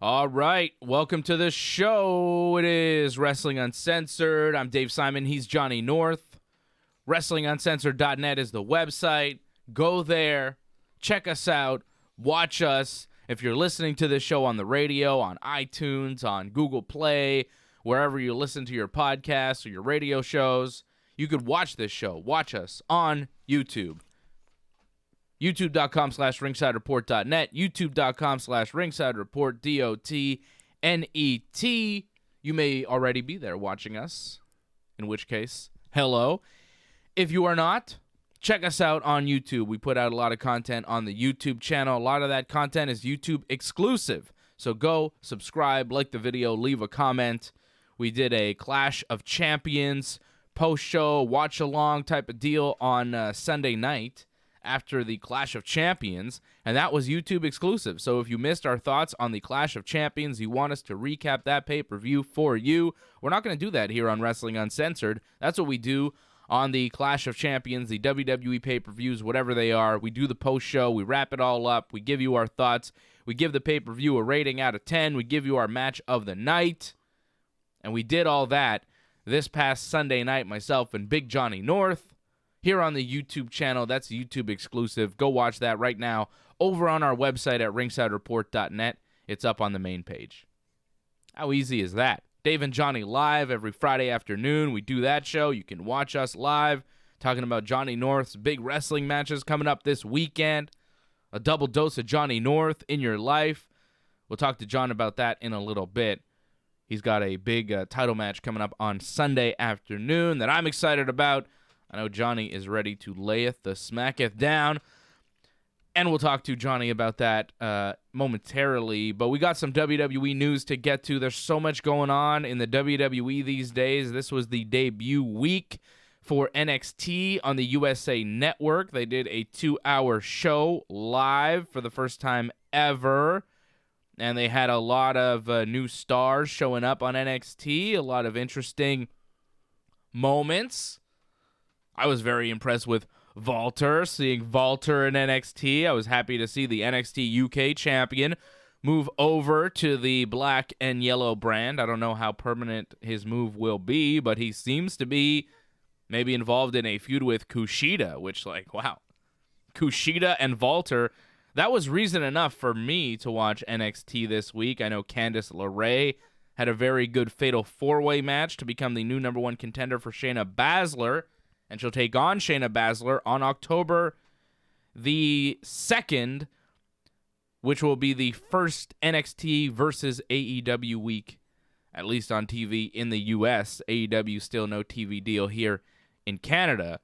All right, welcome to the show. It is Wrestling Uncensored. I'm Dave Simon. He's Johnny North. WrestlingUncensored.net is the website. Go there, check us out, watch us. If you're listening to this show on the radio, on iTunes, on Google Play, wherever you listen to your podcasts or your radio shows, you could watch this show. Watch us on YouTube. YouTube.com/RingsideReport.net, YouTube.com/RingsideReport, DOTNET. You may already be there watching us, in which case, hello. If you are not, check us out on YouTube. We put out a lot of content on the YouTube channel. A lot of that content is YouTube exclusive. So go, subscribe, like the video, leave a comment. We did a Clash of Champions post-show, watch-along type of deal on Sunday night after the Clash of Champions, and that was YouTube exclusive. So if you missed our thoughts on the Clash of Champions, you want us to recap that pay-per-view for you, we're not going to do that here on Wrestling Uncensored. That's what we do on the Clash of Champions, the WWE pay-per-views, whatever they are. We do the post-show, we wrap it all up, we give you our thoughts, we give the pay-per-view a rating out of 10, we give you our match of the night, and we did all that this past Sunday night, myself and Big Johnny North, here on the YouTube channel. That's YouTube exclusive. Go watch that right now over on our website at ringsidereport.net. It's up on the main page. How easy is that? Dave and Johnny live every Friday afternoon. We do that show. You can watch us live talking about Johnny North's big wrestling matches coming up this weekend. A double dose of Johnny North in your life. We'll talk to John about that in a little bit. He's got a big title match coming up on Sunday afternoon that I'm excited about. I know Johnny is ready to layeth the smacketh down, and we'll talk to Johnny about that momentarily. But we got some WWE news to get to. There's so much going on in the WWE these days. This was the debut week for NXT on the USA Network. They did a 2-hour show live for the first time ever, and they had a lot of new stars showing up on NXT, a lot of interesting moments. I was very impressed with Walter, seeing Walter in NXT. I was happy to see the NXT UK champion move over to the black and yellow brand. I don't know how permanent his move will be, but he seems to be maybe involved in a feud with Kushida, which, like, wow. Kushida and Walter, that was reason enough for me to watch NXT this week. I know Candice LeRae had a very good fatal four-way match to become the new number one contender for Shayna Baszler, and she'll take on Shayna Baszler on October the 2nd, which will be the first NXT versus AEW week, at least on TV in the U.S. AEW still no TV deal here in Canada.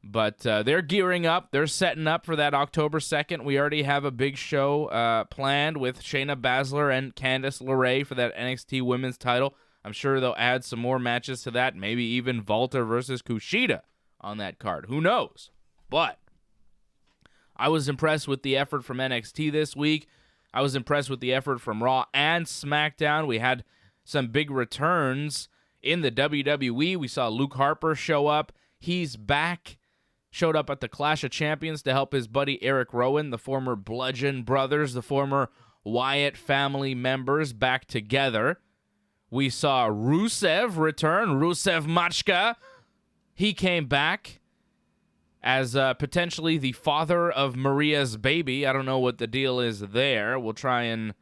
But they're gearing up. They're setting up for that October 2nd. We already have a big show planned with Shayna Baszler and Candice LeRae for that NXT women's title. I'm sure they'll add some more matches to that, maybe even Walter versus Kushida on that card. Who knows? But I was impressed with the effort from NXT this week. I was impressed with the effort from Raw and SmackDown. We had some big returns in the WWE. We saw Luke Harper show up. He's back. Showed up at the Clash of Champions to help his buddy Eric Rowan, the former Bludgeon Brothers, the former Wyatt family members, back together. We saw Rusev return, Rusev Machka. He came back as potentially the father of Maria's baby. I don't know what the deal is there. We'll try and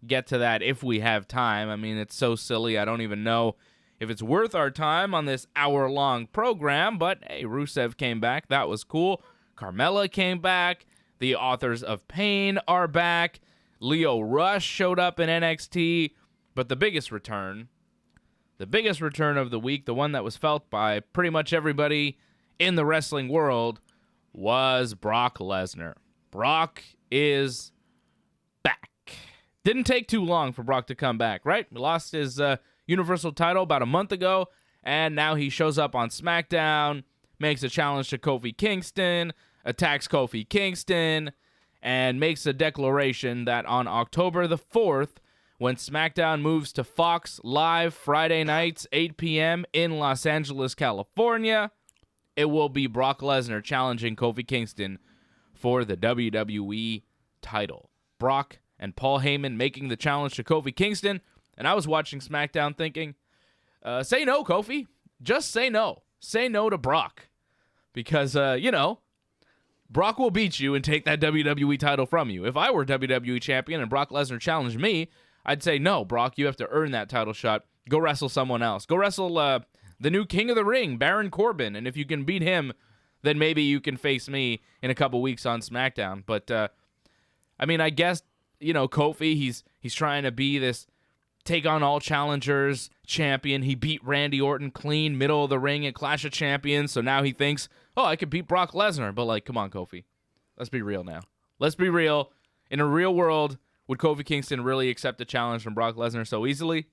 get to that if we have time. I mean, it's so silly. I don't even know if it's worth our time on this hour-long program. But, hey, Rusev came back. That was cool. Carmela came back. The authors of Pain are back. Lio Rush showed up in NXT. But the biggest return of the week, the one that was felt by pretty much everybody in the wrestling world, was Brock Lesnar. Brock is back. Didn't take too long for Brock to come back, right? He lost his Universal title about a month ago, and now he shows up on SmackDown, makes a challenge to Kofi Kingston, attacks Kofi Kingston, and makes a declaration that on October the 4th, when SmackDown moves to Fox live Friday nights, 8 p.m. in Los Angeles, California, it will be Brock Lesnar challenging Kofi Kingston for the WWE title. Brock and Paul Heyman making the challenge to Kofi Kingston. And I was watching SmackDown thinking, say no, Kofi. Just say no. Say no to Brock. Because, Brock will beat you and take that WWE title from you. If I were WWE champion and Brock Lesnar challenged me, I'd say, no, Brock, you have to earn that title shot. Go wrestle someone else. Go wrestle the new king of the ring, Baron Corbin. And if you can beat him, then maybe you can face me in a couple weeks on SmackDown. But, I guess, Kofi, he's trying to be this take on all challengers champion. He beat Randy Orton clean, middle of the ring at Clash of Champions. So now he thinks, oh, I could beat Brock Lesnar. But, come on, Kofi. Let's be real now. Let's be real. In a real world, would Kofi Kingston really accept a challenge from Brock Lesnar so easily?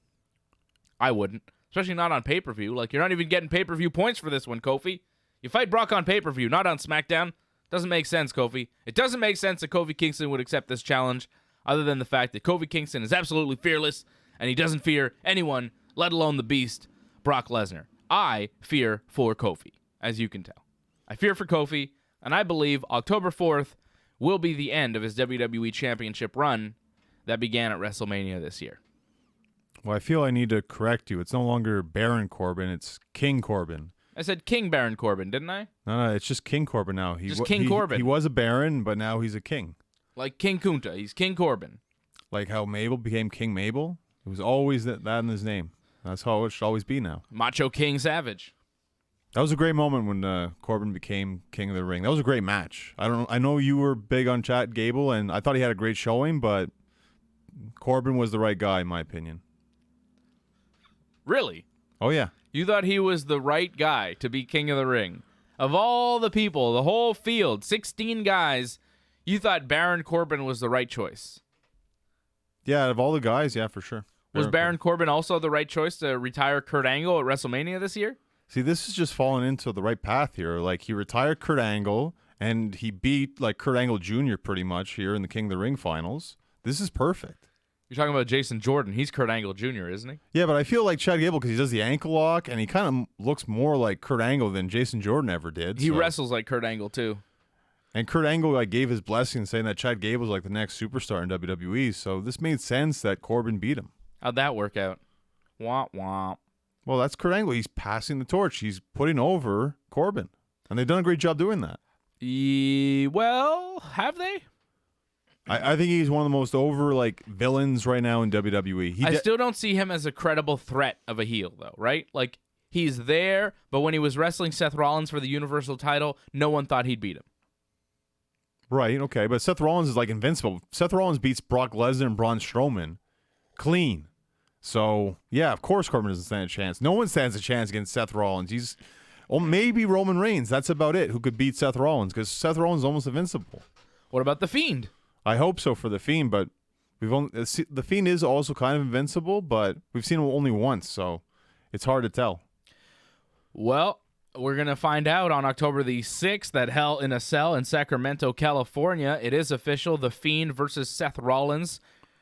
I wouldn't. Especially not on pay-per-view. You're not even getting pay-per-view points for this one, Kofi. You fight Brock on pay-per-view, not on SmackDown. Doesn't make sense, Kofi. It doesn't make sense that Kofi Kingston would accept this challenge, other than the fact that Kofi Kingston is absolutely fearless, and he doesn't fear anyone, let alone the beast, Brock Lesnar. I fear for Kofi, as you can tell. I fear for Kofi, and I believe October 4th will be the end of his WWE Championship run that began at WrestleMania this year. Well, I feel I need to correct you. It's no longer Baron Corbin, it's King Corbin. I said King Baron Corbin, didn't I? No, it's just King Corbin now. King Corbin. He was a Baron, but now he's a king. Like King Kunta, he's King Corbin. Like how Mabel became King Mabel? It was always that in his name. That's how it should always be now. Macho King Savage. That was a great moment when Corbin became King of the Ring. That was a great match. I know you were big on Chad Gable, and I thought he had a great showing, but Corbin was the right guy, in my opinion. Really? Oh, yeah. You thought he was the right guy to be King of the Ring? Of all the people, the whole field, 16 guys, you thought Baron Corbin was the right choice? Yeah, out of all the guys, yeah, for sure. Was Baron Corbin also the right choice to retire Kurt Angle at WrestleMania this year? See, this is just falling into the right path here. He retired Kurt Angle, and he beat, Kurt Angle Jr. pretty much here in the King of the Ring finals. This is perfect. You're talking about Jason Jordan. He's Kurt Angle Jr., isn't he? Yeah, but I feel like Chad Gable because he does the ankle lock, and he kind of looks more like Kurt Angle than Jason Jordan ever did. He wrestles like Kurt Angle, too. And Kurt Angle gave his blessing saying that Chad Gable was the next superstar in WWE, so this made sense that Corbin beat him. How'd that work out? Womp womp. Well, that's Kurt Angle. He's passing the torch. He's putting over Corbin, and they've done a great job doing that. Well, have they? I think he's one of the most over villains right now in WWE. I still don't see him as a credible threat of a heel, though, right? He's there, but when he was wrestling Seth Rollins for the Universal title, no one thought he'd beat him. Right, okay, but Seth Rollins is invincible. Seth Rollins beats Brock Lesnar and Braun Strowman clean. So, yeah, of course Corbin doesn't stand a chance. No one stands a chance against Seth Rollins. Maybe Roman Reigns. That's about it. Who could beat Seth Rollins? Because Seth Rollins is almost invincible. What about The Fiend? I hope so for The Fiend, but The Fiend is also kind of invincible, but we've seen him only once, so it's hard to tell. Well, we're going to find out on October the 6th at Hell in a Cell in Sacramento, California. It is official, The Fiend versus Seth Rollins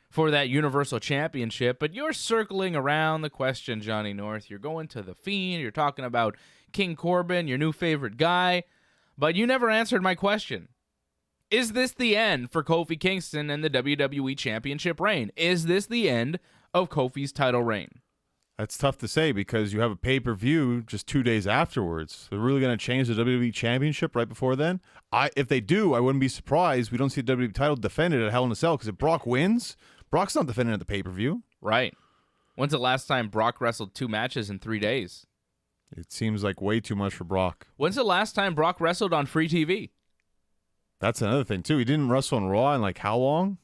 for that Universal Championship. But you're circling around the question, Johnny North. You're going to The Fiend. You're talking about King Corbin, your new favorite guy. But you never answered my question. Is this the end for Kofi Kingston and the WWE Championship reign? Is this the end of Kofi's title reign? That's tough to say because you have a pay-per-view just 2 days afterwards. They're really going to change the WWE Championship right before then? If they do, I wouldn't be surprised we don't see the WWE title defended at Hell in a Cell because if Brock wins, Brock's not defending at the pay-per-view. Right. When's the last time Brock wrestled 2 matches in 3 days? It seems like way too much for Brock. When's the last time Brock wrestled on free TV? That's another thing, too. He didn't wrestle on Raw in how long?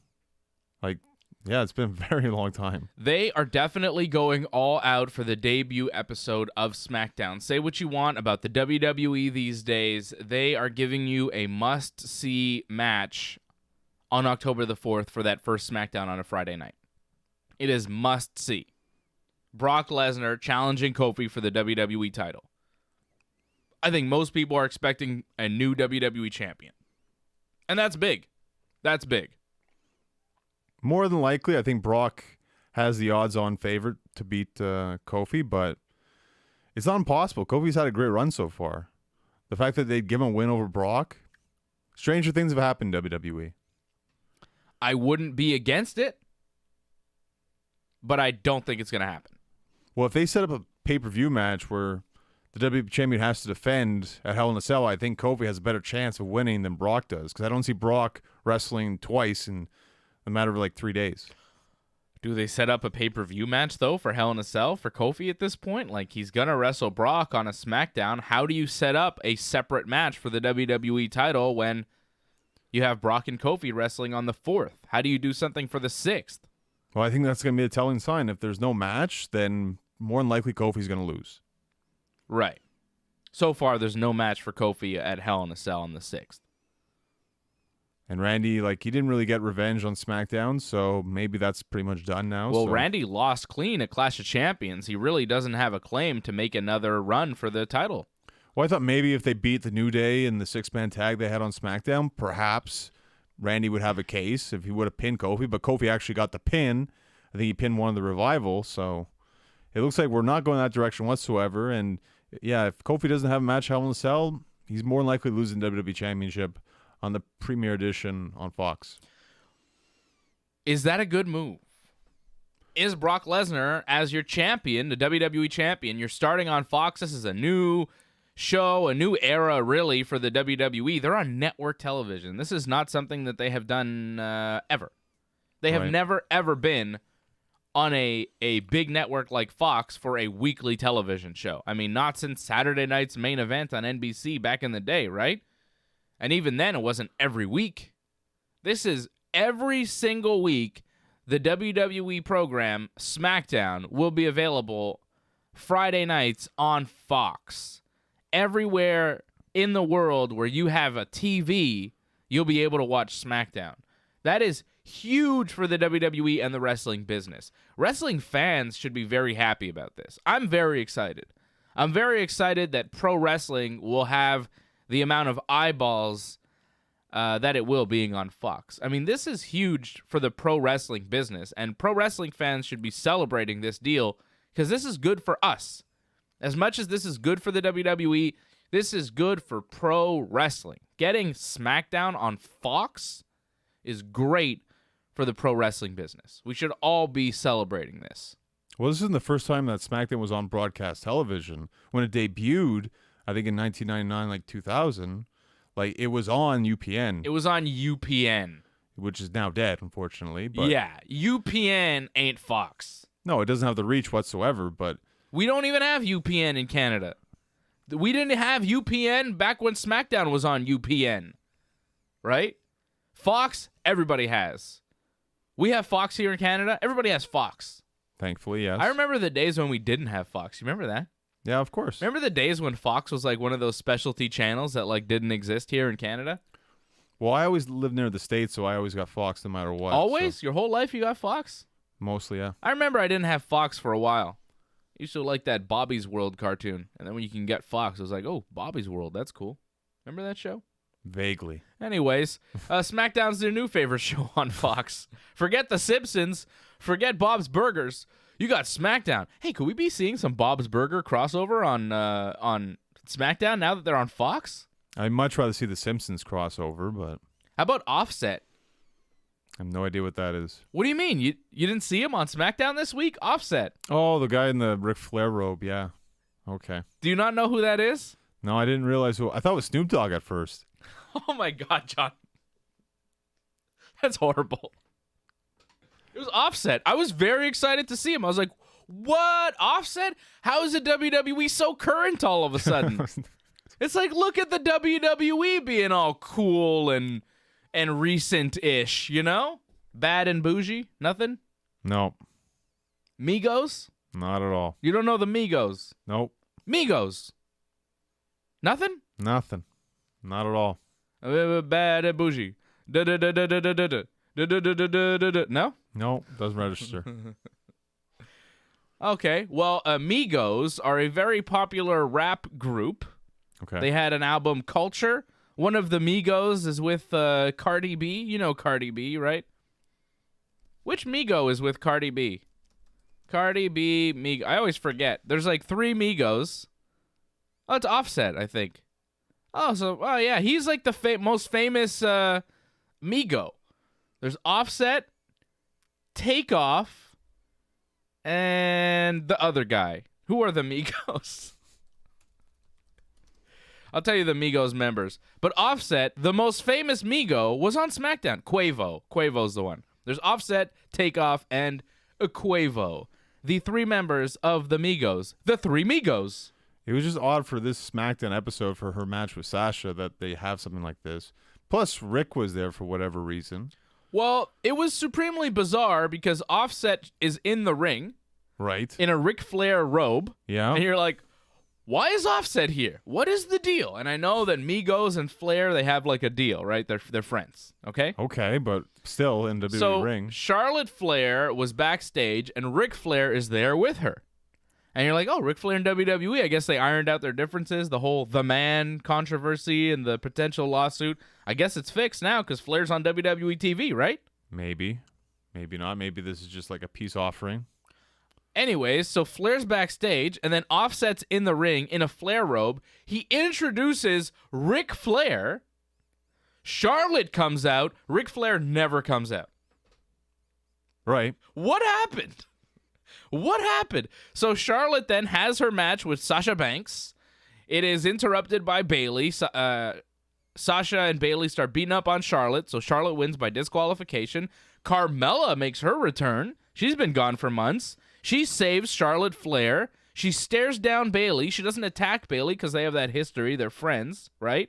Yeah, it's been a very long time. They are definitely going all out for the debut episode of SmackDown. Say what you want about the WWE these days. They are giving you a must-see match on October the 4th for that first SmackDown on a Friday night. It is must-see. Brock Lesnar challenging Kofi for the WWE title. I think most people are expecting a new WWE champion. And that's big. That's big. More than likely, I think Brock has the odds-on favorite to beat Kofi, but it's not impossible. Kofi's had a great run so far. The fact that they'd give him a win over Brock, stranger things have happened in WWE. I wouldn't be against it, but I don't think it's going to happen. Well, if they set up a pay-per-view match where the WWE champion has to defend at Hell in a Cell, I think Kofi has a better chance of winning than Brock does, because I don't see Brock wrestling twice in a matter of like 3 days. Do they set up a pay-per-view match, though, for Hell in a Cell for Kofi at this point? Like, he's going to wrestle Brock on a Smackdown. How do you set up a separate match for the WWE title when you have Brock and Kofi wrestling on the 4th? How do you do something for the 6th? Well, I think that's going to be a telling sign. If there's no match, then more than likely Kofi's going to lose. Right. So far, there's no match for Kofi at Hell in a Cell on the 6th. And Randy, like, he didn't really get revenge on SmackDown, so maybe that's pretty much done now. Well, so. Randy lost clean at Clash of Champions. He really doesn't have a claim to make another run for the title. Well, I thought maybe if they beat the New Day in the 6-man tag they had on SmackDown, perhaps Randy would have a case if he would have pinned Kofi. But Kofi actually got the pin. I think he pinned one of the Revival. So it looks like we're not going that direction whatsoever. And, yeah, if Kofi doesn't have a match Hell in a Cell, he's more than likely losing the WWE Championship on the Premier Edition on Fox. Is that a good move? Is Brock Lesnar as your champion, the WWE champion? You're starting on Fox. This is a new show, a new era, really, for the WWE. They're on network television. This is not something that they have done ever. They have never, ever been on a big network like Fox for a weekly television show. I mean, not since Saturday night's main event on NBC back in the day, right? And even then, it wasn't every week. This is every single week. The WWE program, Smackdown, will be available Friday nights on Fox. Everywhere in the world where you have a TV, you'll be able to watch Smackdown. That is huge for the WWE and the wrestling business. Wrestling fans should be very happy about this. I'm very excited. I'm very excited that pro wrestling will have the amount of eyeballs that it will being on Fox. I mean, this is huge for the pro wrestling business, and pro wrestling fans should be celebrating this deal because this is good for us. As much as this is good for the WWE, this is good for pro wrestling. Getting SmackDown on Fox is great for the pro wrestling business. We should all be celebrating this. Well, this isn't the first time that SmackDown was on broadcast television. When it debuted, I think in 1999, like 2000, like it was on UPN. It was on UPN. Which is now dead, unfortunately. But yeah, UPN ain't Fox. No, it doesn't have the reach whatsoever, but we don't even have UPN in Canada. We didn't have UPN back when SmackDown was on UPN, right? Fox, everybody has. We have Fox here in Canada. Everybody has Fox. Thankfully, yes. I remember the days when we didn't have Fox. You remember that? Yeah, of course. Remember the days when Fox was like one of those specialty channels that like didn't exist here in Canada? Well, I always lived near the States, so I always got Fox no matter what. Always? So. Your whole life you got Fox? Mostly, yeah. I remember I didn't have Fox for a while. I used to like that Bobby's World cartoon. And then when you can get Fox, I was like, oh, Bobby's World, that's cool. Remember that show? Vaguely. Anyways, SmackDown's their new favorite show on Fox. Forget The Simpsons. Forget Bob's Burgers. You got SmackDown. Hey, could we be seeing some Bob's Burger crossover on SmackDown now that they're on Fox? I'd much rather see the Simpsons crossover, but how about Offset? I have no idea what that is. What do you mean? You didn't see him on SmackDown this week? Offset. Oh, the guy in the Ric Flair robe, yeah. Okay. Do you not know who that is? No, I didn't realize who. I thought it was Snoop Dogg at first. Oh my God, John. That's horrible. It was Offset. I was very excited to see him. I was like, what? Offset? How is the WWE so current all of a sudden? It's like, look at the WWE being all cool and recent-ish, you know? Bad and bougie? Nothing? No. Migos? Not at all. You don't know the Migos? Nope. Migos? Nothing? Nothing. Not at all. Bad and bougie. No? No, doesn't register. Okay, well, Migos are a very popular rap group. Okay. They had an album, Culture. One of the Migos is with Cardi B. You know Cardi B, right? Which Migo is with Cardi B? Cardi B, Migo. I always forget. There's like 3 Migos. Oh, it's Offset, I think. Oh, yeah, he's like the most famous Migo. There's Offset, Takeoff, and the other guy. Who are the Migos? I'll tell you the Migos members. But Offset, the most famous Migo, was on SmackDown. Quavo. Quavo's the one. There's Offset, Takeoff, and Quavo. The three members of the Migos. The three Migos. It was just odd for this SmackDown episode for her match with Sasha that they have something like this. Plus, Rick was there for whatever reason. Well, it was supremely bizarre because Offset is in the ring. Right. In a Ric Flair robe. Yeah. And you're like, why is Offset here? What is the deal? And I know that Migos and Flair, they have like a deal, right? They're friends, okay? Okay, but still in WWE ring. Charlotte Flair was backstage, and Ric Flair is there with her. And you're like, oh, Ric Flair and WWE, I guess they ironed out their differences, the whole The Man controversy and the potential lawsuit. I guess it's fixed now because Flair's on WWE TV, right? Maybe. Maybe not. Maybe this is just like a peace offering. Anyways, so Flair's backstage, and then Offset's in the ring in a Flair robe. He introduces Ric Flair. Charlotte comes out. Ric Flair never comes out. Right. What happened? What happened? So Charlotte then has her match with Sasha Banks. It is interrupted by Bayley. Sasha and Bayley start beating up on Charlotte, so Charlotte wins by disqualification. Carmela makes her return. She's been gone for months. She saves Charlotte Flair. She stares down Bayley. She doesn't attack Bayley because they have that history. They're friends, right?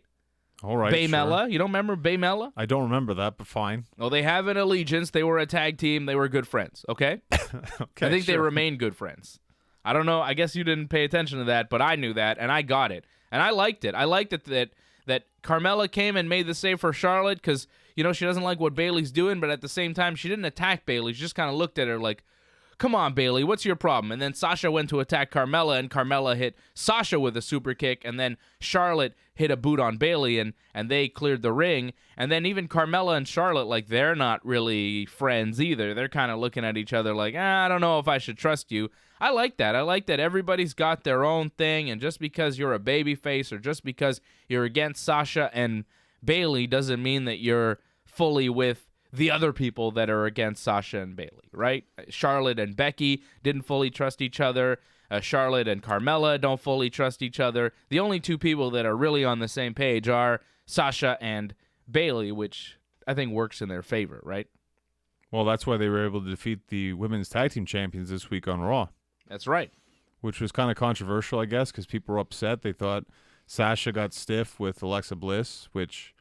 All right. Baymella. Sure. You don't remember Baymella? I don't remember that, but fine. Well, they have an allegiance. They were a tag team. They were good friends, okay? Okay. I think they sure. remain good friends. I don't know. I guess you didn't pay attention to that, but I knew that, and I got it. And I liked it. I liked it that Carmella came and made the save for Charlotte because, you know, she doesn't like what Bayley's doing, but at the same time, she didn't attack Bayley. She just kind of looked at her like, come on, Bayley, what's your problem? And then Sasha went to attack Carmella, and Carmella hit Sasha with a super kick, and then Charlotte hit a boot on Bayley, and they cleared the ring. And then even Carmella and Charlotte, like, they're not really friends either. They're kind of looking at each other like, I don't know if I should trust you. I like that. I like that everybody's got their own thing, and just because you're a babyface or just because you're against Sasha and Bayley doesn't mean that you're fully with the other people that are against Sasha and Bayley, right? Charlotte and Becky didn't fully trust each other. Charlotte and Carmella don't fully trust each other. The only two people that are really on the same page are Sasha and Bayley, which I think works in their favor, right? Well, that's why they were able to defeat the women's tag team champions this week on Raw. That's right. Which was kind of controversial, I guess, because people were upset. They thought Sasha got stiff with Alexa Bliss, which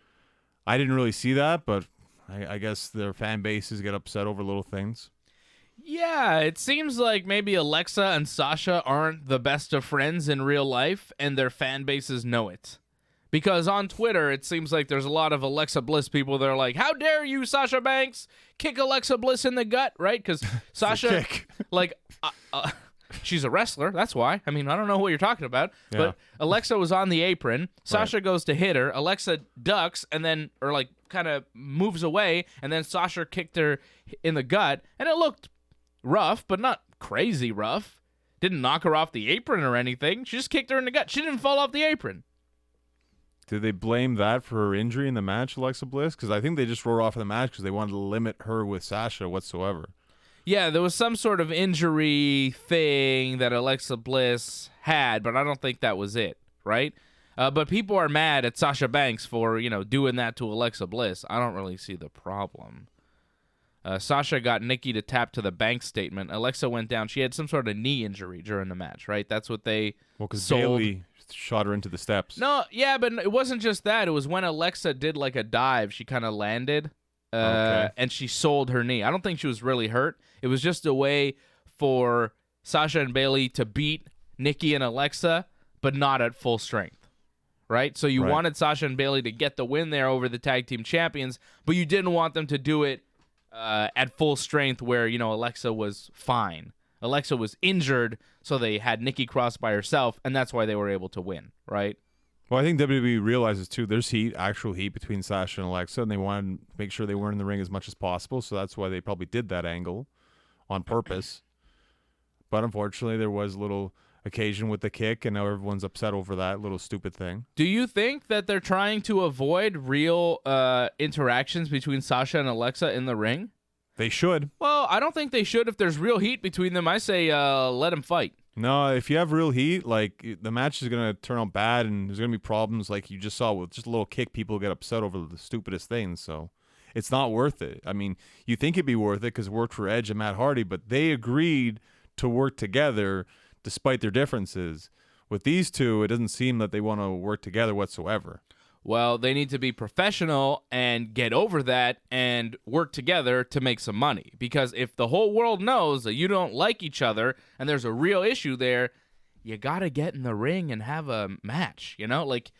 I didn't really see that, but I guess their fan bases get upset over little things. Yeah, it seems like maybe Alexa and Sasha aren't the best of friends in real life, and their fan bases know it. Because on Twitter, it seems like there's a lot of Alexa Bliss people that are like, how dare you, Sasha Banks, kick Alexa Bliss in the gut, right? Because Sasha, like, she's a wrestler, that's why. I mean, I don't know what you're talking about. Yeah. But Alexa was on the apron. Sasha goes to hit her. Alexa ducks and then, or like, kind of moves away. And then Sasha kicked her in the gut. And it looked rough, but not crazy rough. Didn't knock her off the apron or anything. She just kicked her in the gut. She didn't fall off the apron. Did they blame that for her injury in the match, Alexa Bliss? Because I think they just wrote her off of the match because they wanted to limit her with Sasha whatsoever. Yeah, there was some sort of injury thing that Alexa Bliss had, but I don't think that was it, right? But people are mad at Sasha Banks for, you know, doing that to Alexa Bliss. I don't really see the problem. Sasha got Nikki to tap to the bank statement. Alexa went down. She had some sort of knee injury during the match, right? That's what they because sold. Bayley shot her into the steps. No, yeah, but it wasn't just that. It was when Alexa did like a dive. She kind of landed, and she sold her knee. I don't think she was really hurt. It was just a way for Sasha and Bayley to beat Nikki and Alexa, but not at full strength, right? So you wanted Sasha and Bayley to get the win there over the tag team champions, but you didn't want them to do it at full strength where, you know, Alexa was fine. Alexa was injured, so they had Nikki Cross by herself, and that's why they were able to win, right? Well, I think WWE realizes, too, there's actual heat between Sasha and Alexa, and they wanted to make sure they weren't in the ring as much as possible, so that's why they probably did that angle on purpose. But unfortunately, there was a little occasion with the kick, and now everyone's upset over that little stupid thing. Do you think that they're trying to avoid real interactions between Sasha and Alexa in the ring? They should. Well, I don't think they should. If there's real heat between them, I say let them fight. No, if you have real heat, like, the match is going to turn out bad, and there's going to be problems like you just saw with just a little kick. People get upset over the stupidest things, so it's not worth it. I mean, you think it'd be worth it because it worked for Edge and Matt Hardy, but they agreed to work together despite their differences. With these two, it doesn't seem that they want to work together whatsoever. Well, they need to be professional and get over that and work together to make some money. Because if the whole world knows that you don't like each other and there's a real issue there, you got to get in the ring and have a match, you know? Like,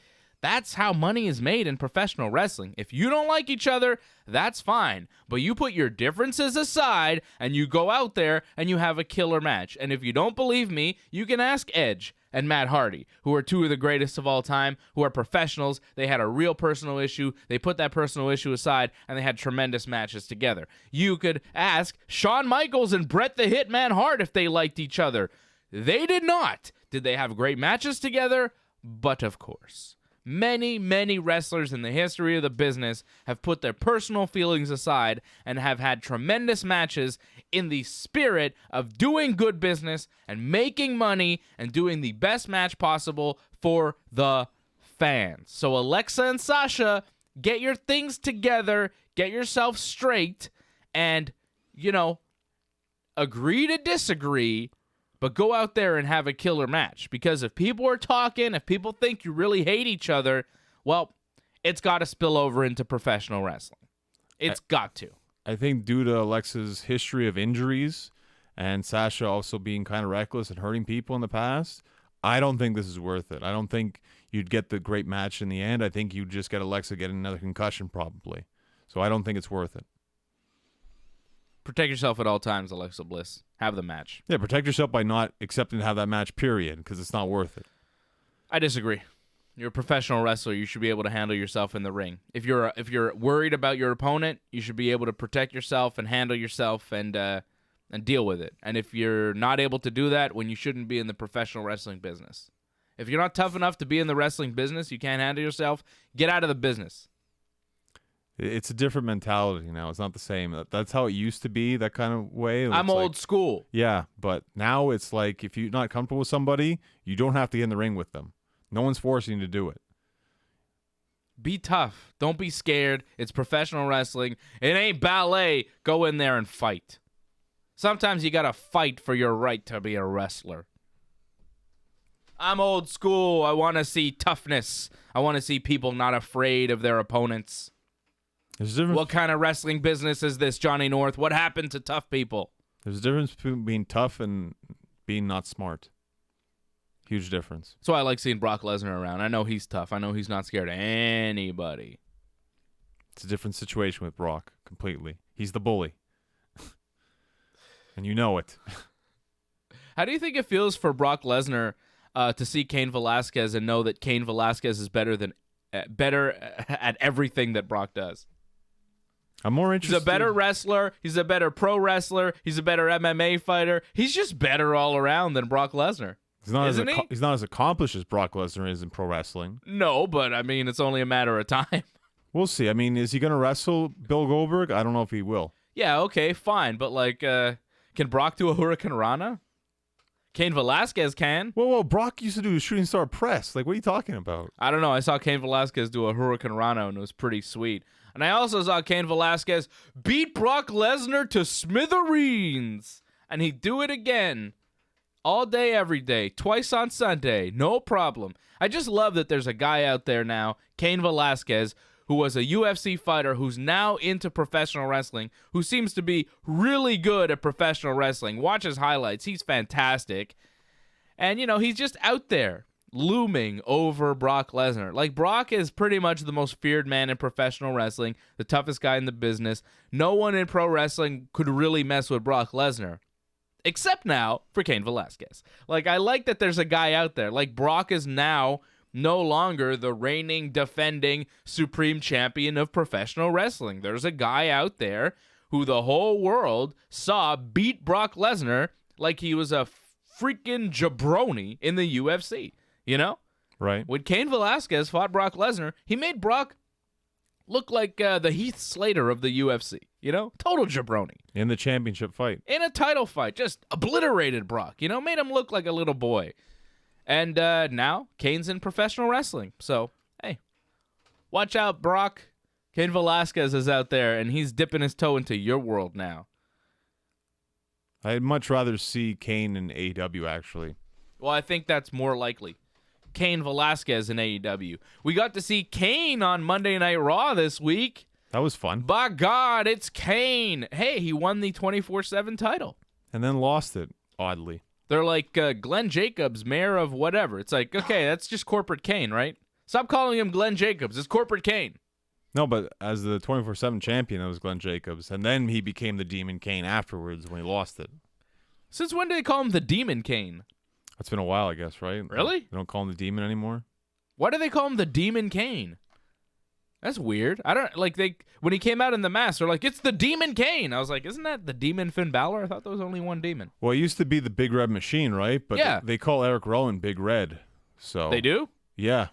that's how money is made in professional wrestling. If you don't like each other, that's fine. But you put your differences aside and you go out there and you have a killer match. And if you don't believe me, you can ask Edge and Matt Hardy, who are two of the greatest of all time, who are professionals. They had a real personal issue. They put that personal issue aside, and they had tremendous matches together. You could ask Shawn Michaels and Bret the Hitman Hart if they liked each other. They did not. Did they have great matches together? But of course. Many, many wrestlers in the history of the business have put their personal feelings aside and have had tremendous matches in the spirit of doing good business and making money and doing the best match possible for the fans. So Alexa and Sasha, get your things together, get yourself straight, and, you know, agree to disagree, but go out there and have a killer match. Because if people are talking, if people think you really hate each other, well, it's got to spill over into professional wrestling. It's got to. I think due to Alexa's history of injuries and Sasha also being kind of reckless and hurting people in the past, I don't think this is worth it. I don't think you'd get the great match in the end. I think you'd just get Alexa getting another concussion probably. So I don't think it's worth it. Protect yourself at all times, Alexa Bliss. Have the match. Yeah, protect yourself by not accepting to have that match, period, because it's not worth it. I disagree. You're a professional wrestler. You should be able to handle yourself in the ring. If you're worried about your opponent, you should be able to protect yourself and handle yourself and deal with it. And if you're not able to do that, when you shouldn't be in the professional wrestling business. If you're not tough enough to be in the wrestling business, you can't handle yourself, get out of the business. It's a different mentality now. It's not the same. That's how it used to be, that kind of way. I'm old school. Yeah, but now it's like if you're not comfortable with somebody, you don't have to get in the ring with them. No one's forcing you to do it. Be tough. Don't be scared. It's professional wrestling. It ain't ballet. Go in there and fight. Sometimes you got to fight for your right to be a wrestler. I'm old school. I want to see toughness. I want to see people not afraid of their opponents. What kind of wrestling business is this, Johnny North? What happened to tough people? There's a difference between being tough and being not smart. Huge difference. That's why I like seeing Brock Lesnar around. I know he's tough. I know he's not scared of anybody. It's a different situation with Brock, completely. He's the bully. And you know it. How do you think it feels for Brock Lesnar to see Cain Velasquez and know that Cain Velasquez is better at everything that Brock does? I'm more interested. He's a better wrestler. He's a better pro wrestler. He's a better MMA fighter. He's just better all around than Brock Lesnar. He's not as accomplished as Brock Lesnar is in pro wrestling. No, but I mean, it's only a matter of time. We'll see. I mean, is he going to wrestle Bill Goldberg? I don't know if he will. Yeah, okay, fine. But, like, can Brock do a Hurricane Rana? Cain Velasquez can. Whoa, Brock used to do a shooting star press. Like, what are you talking about? I don't know. I saw Cain Velasquez do a Hurricane Rana, and it was pretty sweet. And I also saw Cain Velasquez beat Brock Lesnar to smithereens. And he'd do it again. All day, every day. Twice on Sunday. No problem. I just love that there's a guy out there now, Cain Velasquez, who was a UFC fighter who's now into professional wrestling, who seems to be really good at professional wrestling. Watch his highlights. He's fantastic. And, you know, he's just out there looming over Brock Lesnar. Like, Brock is pretty much the most feared man in professional wrestling, the toughest guy in the business. No one in pro wrestling could really mess with Brock Lesnar. Except now for Cain Velasquez. Like, I like that there's a guy out there. Like, Brock is now no longer the reigning, defending, supreme champion of professional wrestling. There's a guy out there who the whole world saw beat Brock Lesnar like he was a freaking jabroni in the UFC, you know? Right. When Cain Velasquez fought Brock Lesnar, he made Brock look like the Heath Slater of the UFC, you know? Total jabroni. In the championship fight. In a title fight, just obliterated Brock, you know? Made him look like a little boy. And now Cain's in professional wrestling. So, hey, watch out, Brock. Cain Velasquez is out there, and he's dipping his toe into your world now. I'd much rather see Kane in AEW, actually. Well, I think that's more likely. Cain Velasquez in AEW. We got to see Kane on Monday Night Raw this week. That was fun. By God, it's Kane. Hey, he won the 24/7 title. And then lost it, oddly. They're like Glenn Jacobs, mayor of whatever. It's like, okay, that's just corporate Kane, right? Stop calling him Glenn Jacobs. It's corporate Kane. No, but as the 24/7 champion, that was Glenn Jacobs. And then he became the Demon Kane afterwards when he lost it. Since when did they call him the Demon Kane? It's been a while, I guess, right? Really? They don't call him the Demon anymore? Why do they call him the Demon Kane? That's weird. I don't like when he came out in the mask, they're like, it's the Demon Kane. I was like, isn't that the Demon Finn Balor? I thought there was only one demon. Well, it used to be the Big Red Machine, right? But yeah. they call Eric Rowan Big Red. So They do? Yeah.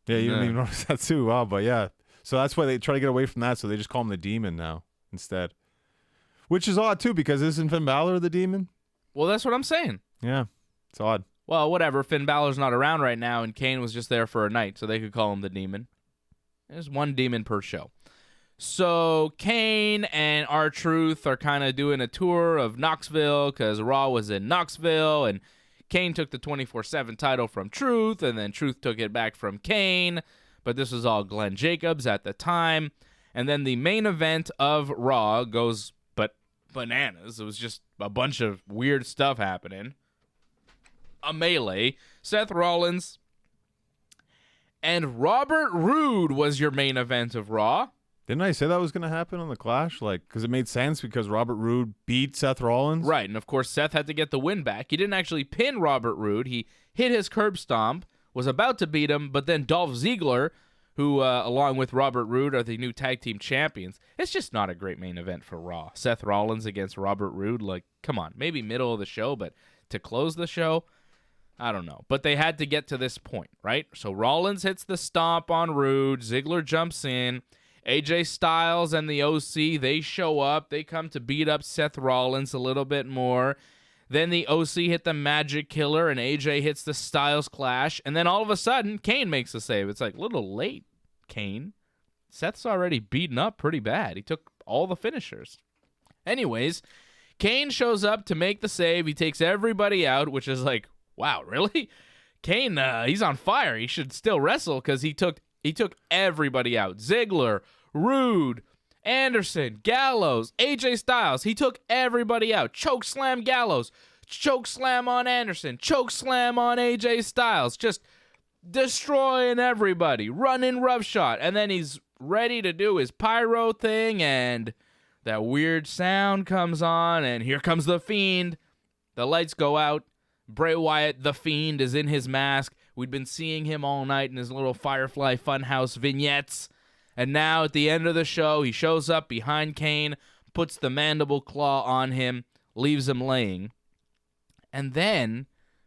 Yeah, you didn't even notice that too. Wow, but yeah. So that's why they try to get away from that, so they just call him the Demon now instead. Which is odd too, because isn't Finn Balor the Demon? Well, that's what I'm saying. Yeah. It's odd. Well, whatever. Finn Balor's not around right now, and Kane was just there for a night, so they could call him the Demon. There's one demon per show. So Kane and R-Truth are kind of doing a tour of Knoxville because Raw was in Knoxville, and Kane took the 24/7 title from Truth, and then Truth took it back from Kane, but this was all Glenn Jacobs at the time. And then the main event of Raw goes bananas. It was just a bunch of weird stuff happening. A melee. Seth Rollins and Robert Roode was your main event of Raw. Didn't I say that was going to happen on the Clash? Like, because it made sense because Robert Roode beat Seth Rollins. Right, and of course Seth had to get the win back. He didn't actually pin Robert Roode. He hit his curb stomp, was about to beat him, but then Dolph Ziggler, who along with Robert Roode are the new tag team champions. It's just not a great main event for Raw. Seth Rollins against Robert Roode, like, come on, maybe middle of the show, but to close the show, I don't know. But they had to get to this point, right? So Rollins hits the stomp on Roode. Ziggler jumps in. AJ Styles and the OC, they show up. They come to beat up Seth Rollins a little bit more. Then the OC hit the Magic Killer, and AJ hits the Styles Clash. And then all of a sudden, Kane makes a save. It's like, a little late, Kane. Seth's already beaten up pretty bad. He took all the finishers. Anyways, Kane shows up to make the save. He takes everybody out, which is like, wow, really? Kane, he's on fire. He should still wrestle because he took everybody out. Ziggler, Roode, Anderson, Gallows, AJ Styles. He took everybody out. Choke slam Gallows. Choke slam on Anderson. Choke slam on AJ Styles. Just destroying everybody. Running roughshot. And then he's ready to do his pyro thing, and that weird sound comes on, and here comes the Fiend. The lights go out. Bray Wyatt, the Fiend, is in his mask. We'd been seeing him all night in his little Firefly Funhouse vignettes. And now at the end of the show, he shows up behind Kane, puts the mandible claw on him, leaves him laying, and then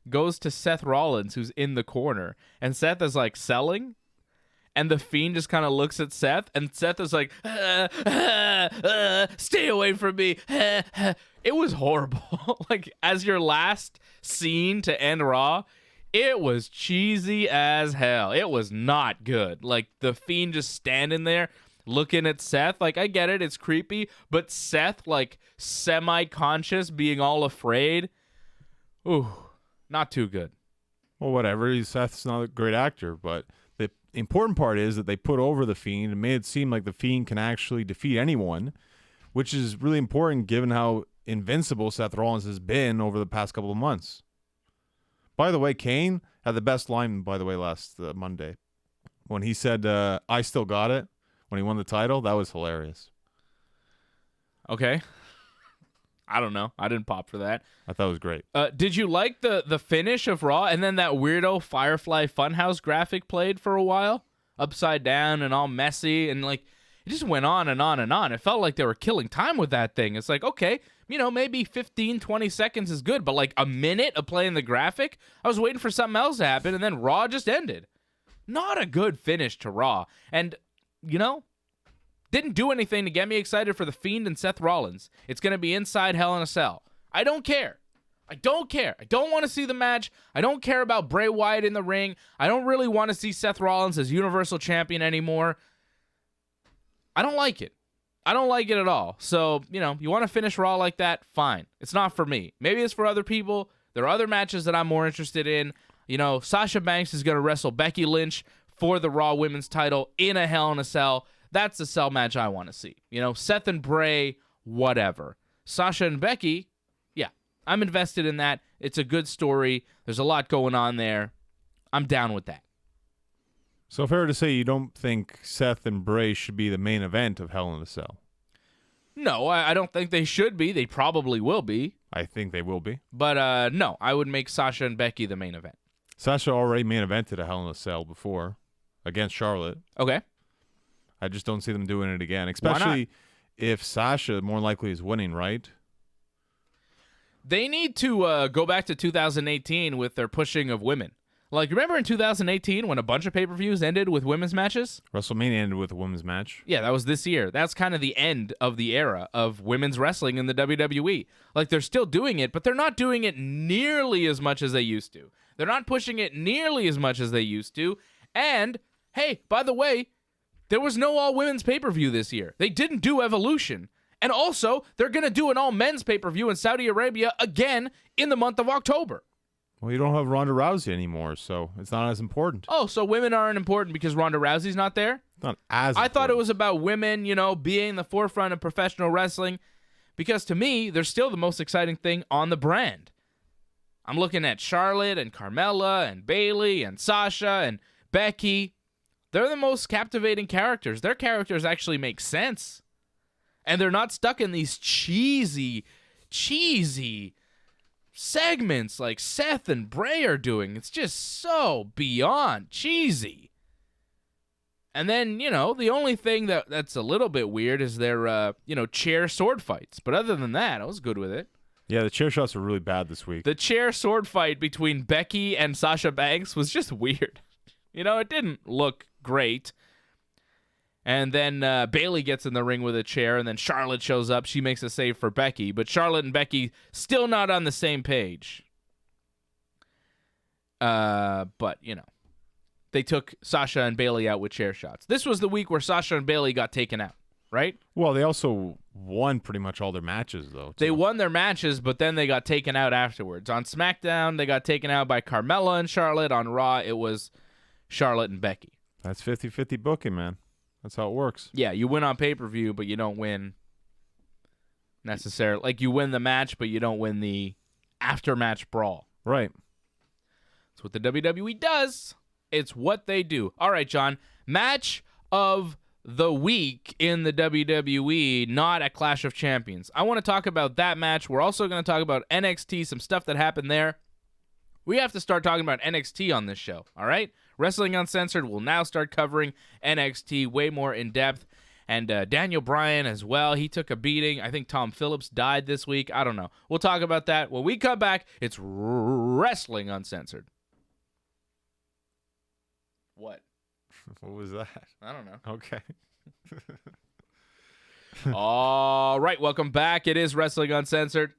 goes to Seth Rollins, who's in the corner. And Seth is like selling, and the Fiend just kind of looks at Seth, and Seth is like, stay away from me. It was horrible. Like, as your last scene to end Raw, it was cheesy as hell. It was not good. Like, the Fiend just standing there looking at Seth. Like, I get it, it's creepy, but Seth, like, semi-conscious, being all afraid. Ooh, not too good. Well, whatever. Seth's not a great actor, but the important part is that they put over the Fiend and made it seem like the Fiend can actually defeat anyone, which is really important given how invincible Seth Rollins has been over the past couple of months. By the way, Kane had the best line, by the way, last Monday. When he said, I still got it, when he won the title, that was hilarious. Okay. I don't know. I didn't pop for that. I thought it was great. Did you like the finish of Raw, and then that weirdo Firefly Funhouse graphic played for a while? Upside down and all messy, and like, It just went on and on and on. It felt like they were killing time with that thing. It's like, okay, maybe 15, 20 seconds is good, but like a minute of playing the graphic, I was waiting for something else to happen, and then Raw just ended. Not a good finish to Raw. And, didn't do anything to get me excited for The Fiend and Seth Rollins. It's going to be inside Hell in a Cell. I don't care. I don't want to see the match. I don't care about Bray Wyatt in the ring. I don't really want to see Seth Rollins as Universal Champion anymore. I don't like it. I don't like it at all. So, you want to finish Raw like that? Fine. It's not for me. Maybe it's for other people. There are other matches that I'm more interested in. Sasha Banks is going to wrestle Becky Lynch for the Raw Women's title in a Hell in a Cell. That's the Cell match I want to see. Seth and Bray, whatever. Sasha and Becky, yeah, I'm invested in that. It's a good story. There's a lot going on there. I'm down with that. So fair to say you don't think Seth and Bray should be the main event of Hell in a Cell? No, I don't think they should be. They probably will be. I think they will be. But no, I would make Sasha and Becky the main event. Sasha already main evented a Hell in a Cell before against Charlotte. Okay. I just don't see them doing it again, especially if Sasha more likely is winning, right? They need to go back to 2018 with their pushing of women. Like, remember in 2018 when a bunch of pay-per-views ended with women's matches? WrestleMania ended with a women's match. Yeah, that was this year. That's kind of the end of the era of women's wrestling in the WWE. Like, they're still doing it, but they're not doing it nearly as much as they used to. They're not pushing it nearly as much as they used to. And, hey, by the way, there was no all-women's pay-per-view this year. They didn't do Evolution. And also, they're going to do an all-men's pay-per-view in Saudi Arabia again in the month of October. Well, you don't have Ronda Rousey anymore, so it's not as important. Oh, so women aren't important because Ronda Rousey's not there? It's not as important. I thought it was about women, being the forefront of professional wrestling, because to me, they're still the most exciting thing on the brand. I'm looking at Charlotte and Carmela and Bayley and Sasha and Becky. They're the most captivating characters. Their characters actually make sense. And they're not stuck in these cheesy segments like Seth and Bray are doing. It's just so beyond cheesy. And then, the only thing that's a little bit weird is their, chair sword fights. But other than that, I was good with it. Yeah, the chair shots were really bad this week. The chair sword fight between Becky and Sasha Banks was just weird. It didn't look great. And then Bayley gets in the ring with a chair, and then Charlotte shows up. She makes a save for Becky, but Charlotte and Becky still not on the same page. But, they took Sasha and Bayley out with chair shots. This was the week where Sasha and Bayley got taken out, right? Well, they also won pretty much all their matches, though. They won their matches, but then they got taken out afterwards. On SmackDown, they got taken out by Carmela and Charlotte. On Raw, it was Charlotte and Becky. That's 50-50 booking, man. That's how it works. Yeah, you win on pay-per-view, but you don't win necessarily. Like, you win the match, but you don't win the after-match brawl. Right. That's what the WWE does. It's what they do. All right, John. Match of the week in the WWE, not at Clash of Champions. I want to talk about that match. We're also going to talk about NXT, some stuff that happened there. We have to start talking about NXT on this show, all right? Wrestling Uncensored will now start covering NXT way more in depth. And Daniel Bryan as well. He took a beating. I think Tom Phillips died this week. I don't know. We'll talk about that. When we come back, it's Wrestling Uncensored. What? What was that? I don't know. Okay. All right, welcome back. It is Wrestling Uncensored.